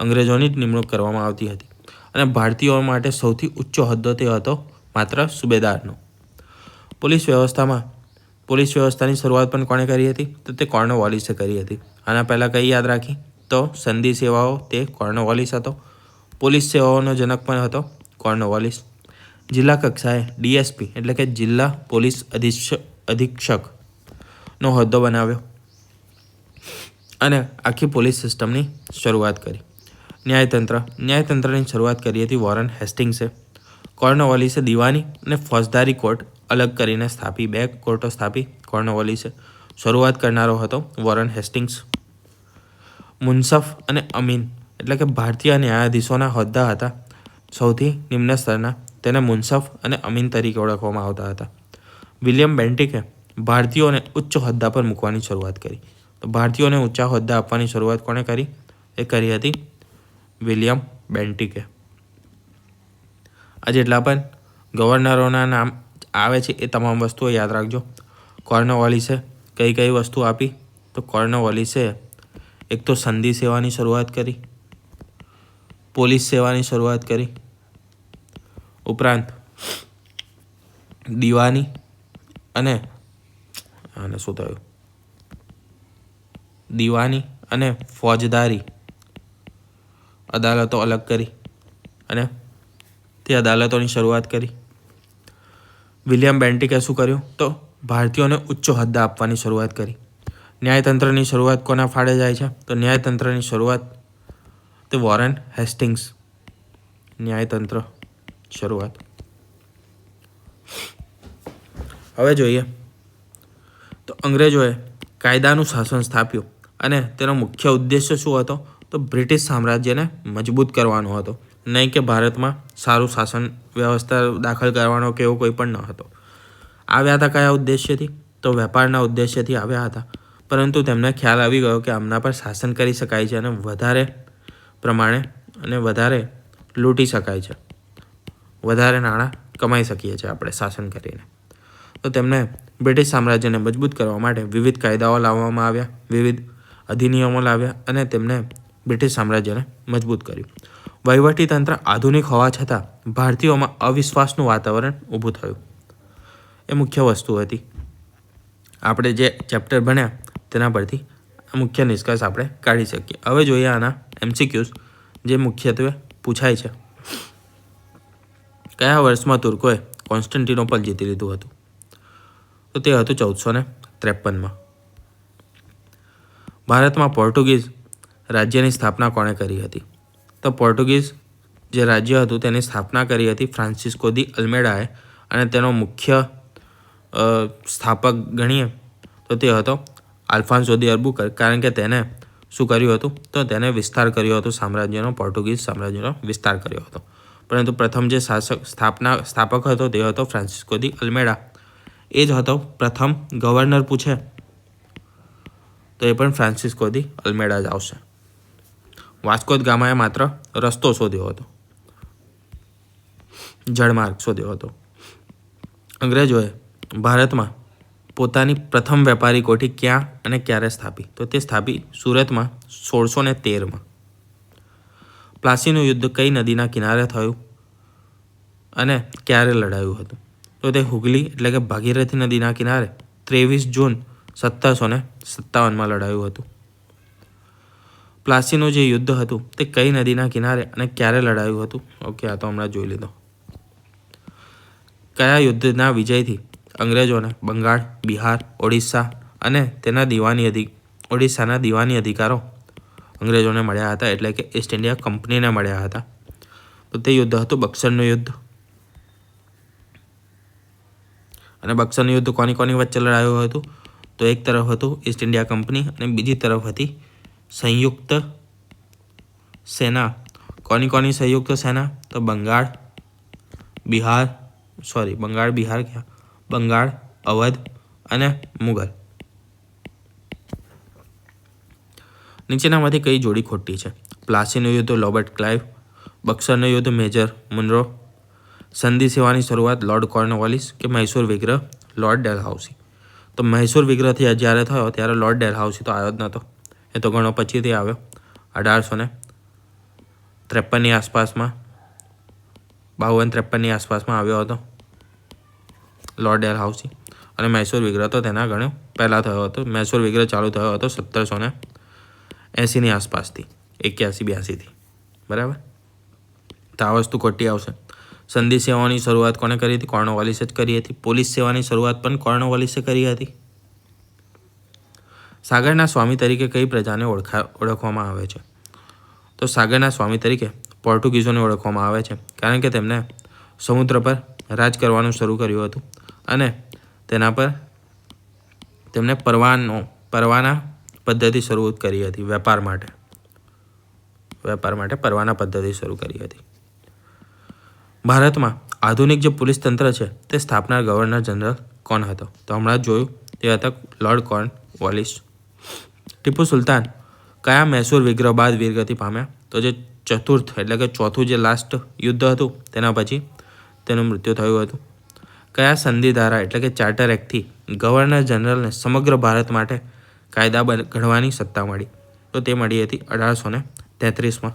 અંગ્રેજોની જ નિમણૂક કરવામાં આવતી હતી અને ભારતીયો માટે સૌથી ઊંચો હોદ્દો તે હતો માત્ર સુબેદારનો. પોલીસ વ્યવસ્થાની શરૂઆત પણ કોણે કરી હતી? તો તે કોર્નવાલિસે કરી હતી. આના પહેલાં કઈ યાદ રાખી? તો સંધિ સેવાઓ તે કોર્નવાલિસ હતો. પોલીસ સેવાઓનો જનક પણ હતો કોર્નવાલિસ. જિલ્લા કક્ષાએ ડીએસપી એટલે કે જિલ્લા પોલીસ અધિક્ષકનો હોદ્દો બનાવ્યો અને આખી પોલીસ સિસ્ટમની શરૂઆત કરી. ન્યાયતંત્રની શરૂઆત કરી હતી વોરન હેસ્ટિંગ્સે. કોર્નવાલિસે દીવાની અને ફોજદારી કોર્ટ અલગ કરીને બે કોર્ટો સ્થાપી. કોર્નવાલિસે શરૂઆત કરનારો હતો વોરન હેસ્ટિંગ્સ. મુન્સફ અને અમીન એટલે કે ભારતીય ન્યાયાધીશોના હોદ્દા હતા સૌથી નિમ્ન સ્તરના. તેને મુન્સફ અને અમીન તરીકે ઓળખવામાં આવતા હતા. વિલિયમ બેન્ટિકે ભારતીયોને ઉચ્ચ હોદ્દા પર મૂકવાની શરૂઆત કરી. તો ભારતીયોને ઊંચા હોદ્દા આપવાની શરૂઆત કોણે કરી? એ કરી હતી વિલિયમ બેન્ટિકે. આ જેટલા પણ ગવર્નરોના નામ આવે છે એ તમામ વસ્તુઓ યાદ રાખજો. કોર્નવાલિસે કઈ કઈ વસ્તુ આપી? તો કોર્નવાલિસે એક તો સંધિ સેવાની શરૂઆત કરી, પોલીસ સેવાની શરૂઆત કરી, ઉપરાંત દીવાની અને ફોજદારી અદાલતો અલગ કરી અને તે અદાલતોની શરૂઆત કરી. વિલિયમ બેન્ટિકે શું કર્યું? તો ભારતીયોને ઉચ્ચ હોદ્દા આપવાની શરૂઆત કરી. ન્યાયતંત્રની શરૂઆત કોના ફાળે જાય છે? તો ન્યાયતંત્રની શરૂઆત તે વોરન હેસ્ટિંગ્સ. ન્યાયતંત્ર શરૂઆત. હવે જોઈએ તો અંગ્રેજોએ કાયદાનું શાસન સ્થાપ્યું અને તેનો મુખ્ય ઉદ્દેશ્ય શું હતો? તો બ્રિટિશ સામ્રાજ્યને મજબૂત કરવાનો હતો, નહીં કે ભારતમાં સારું શાસન વ્યવસ્થા દાખલ કરવાનો કે એવો કોઈ પણ ન હતો. આવ્યા હતા કયા ઉદ્દેશ્યથી? તો વેપારના ઉદ્દેશ્યથી આવ્યા હતા. પરંતુ તેમને ખ્યાલ આવી ગયો કે આમના પર શાસન કરી શકાય છે અને વધારે પ્રમાણે અને વધારે લૂંટી શકાય છે, વધારે નાણાં કમાઈ શકીએ છીએ આપણે શાસન કરીને. તો તેમને બ્રિટિશ સામ્રાજ્યને મજબૂત કરવા માટે વિવિધ કાયદાઓ લાવવામાં આવ્યા, વિવિધ અધિનિયમો લાવ્યા અને તેમને બ્રિટિશ સામ્રાજ્યને મજબૂત કર્યું. વહીવટીતંત્ર આધુનિક હોવા છતાં ભારતીયોમાં અવિશ્વાસનું વાતાવરણ ઊભું થયું. એ મુખ્ય વસ્તુ હતી. આપણે જે ચેપ્ટર ભણ્યા તેના પરથી મુખ્ય નિષ્કર્ષ આપણે કાઢી શકીએ. હવે જોઈએ આના MCQs જે મુખ્યત્વે પૂછાય છે. કયા વર્ષમાં તુર્કોએ કોન્સ્ટન્ટિનોપલ જીતી લીધું હતું? તો તે હતું 1453માં. ભારતમાં પોર્ટુગીઝ રાજ્યની સ્થાપના કોણે કરી હતી? તો પોર્ટુગીઝ જે રાજ્ય હતું તેની સ્થાપના કરી હતી ફ્રાન્સિસ્કો દી અલ્મેડાએ અને તેનો મુખ્ય સ્થાપક ગણીએ તો તે હતો આલ્ફાન્સો દી અલ્બુકર્ક. કારણ કે તેને શું કર્યું હતું? તો તેને વિસ્તાર કર્યો હતો સામ્રાજ્યનો, પોર્ટુગીઝ સામ્રાજ્યનો વિસ્તાર કર્યો હતો. પરંતુ પ્રથમ જે સ્થાપક હતો તે હતો ફ્રાન્સિસ્કો દી અલ્મેડા. એ જ હતો પ્રથમ ગવર્નર પૂછે તો એ પણ ફ્રાન્સિસ્કો દી અલ્મેડા જ આવશે. વાસ્કો દ ગામાએ માત્ર રસ્તો શોધ્યો હતો, જળમાર્ગ શોધ્યો હતો. અંગ્રેજોએ ભારતમાં પોતાની પ્રથમ વેપારી કોઠી ક્યાં અને ક્યારે સ્થાપી? તો તે સ્થાપી સુરતમાં 1613માં. પ્લાસીનું યુદ્ધ કઈ નદીના કિનારે થયું અને ક્યારે લડાયું હતું? તો તે હુગલી એટલે કે ભાગીરથી નદીના કિનારે 23 જૂન 1757માં લડાયું હતું. પ્લાસીનું જે યુદ્ધ હતું તે કઈ નદીના કિનારે અને ક્યારે લડાયું હતું? ઓકે, આ તો હમણાં જોઈ લીધો. કયા યુદ્ધના વિજયથી અંગ્રેજોને બંગાળ, બિહાર, ઓડિશા અને ઓડિશાના દીવાની અધિકારો અંગ્રેજોને મળ્યા હતા, એટલે કે ઈસ્ટ ઇન્ડિયા કંપનીને મળ્યા હતા? તો તે યુદ્ધ હતું બક્સરનું યુદ્ધ. અને બક્સરનું યુદ્ધ કોની વચ્ચે લડાયું હતું? તો એક તરફ હતું ઈસ્ટ ઇન્ડિયા કંપની અને બીજી તરફ હતી સંયુક્ત સેના. કોની સંયુક્ત સેના? તો બંગાળ, અવધ અને મુગલ. નીચેનામાંથી કઈ જોડી ખોટી છે? પ્લાસીનું યુદ્ધ રોબર્ટ ક્લાઇવ, બક્સરનું યુદ્ધ મેજર મુનરો, સંધિ સેવાની શરૂઆત લોર્ડ કોર્નવાલિસ કે મૈસૂર વિગ્રહ લોર્ડ ડેલહાઉસી? તો મૈસૂર વિગ્રહથી જ્યારે થયો ત્યારે લોર્ડ ડેલહાઉસી તો આવ્યો જ નહોતો, એ તો ઘણો પછીથી આવ્યો 1853ની આસપાસમાં, 52-53ની આસપાસમાં આવ્યો હતો લોર્ડ ડેલહાઉસી. અને મૈસૂર વિગ્રહ તો તેના ઘણો પહેલાં થયો હતો. મૈસૂર વિગ્રહ ચાલુ થયો હતો 1780ની આસપાસથી, 81-82થી. બરાબર, તો આ વસ્તુ ખોટી આવશે. સંધિ સેવાઓની શરૂઆત કોણે કરી હતી? કોર્નવાલિસે જ કરી હતી. પોલીસ સેવાની શરૂઆત પણ કોર્નવાલિસે કરી હતી. સાગરના સ્વામી તરીકે કઈ પ્રજાને ઓળખવામાં આવે છે? તો સાગરના સ્વામી તરીકે પોર્ટુગીઝોને ઓળખવામાં આવે છે, કારણ કે તેમણે સમુદ્ર પર રાજ કરવાનું શરૂ કર્યું હતું અને તેના પર તેમણે પરવાના પદ્ધતિ શરૂ કરી હતી. વેપાર માટે પરવાના પદ્ધતિ શરૂ કરી હતી. ભારતમાં આધુનિક જે પોલીસ તંત્ર છે તે સ્થાપનાર ગવર્નર જનરલ કોણ હતો? તો હમણાં જ જોયું તે હતા લોર્ડ કોર્નવાલિસ. ટીપુ સુલતાન કયા મૈસૂર વિગ્રહ બાદ વીરગતિ પામ્યા? તો જે ચતુર્થ એટલે કે ચોથું જે લાસ્ટ યુદ્ધ હતું તેના પછી તેનું મૃત્યુ થયું હતું. કયા સંધિ ધારા એટલે કે ચાર્ટર એક્ટથી ગવર્નર જનરલને સમગ્ર ભારત માટે કાયદા ઘડવાની સત્તા મળી? તો તે મળી હતી 1833માં.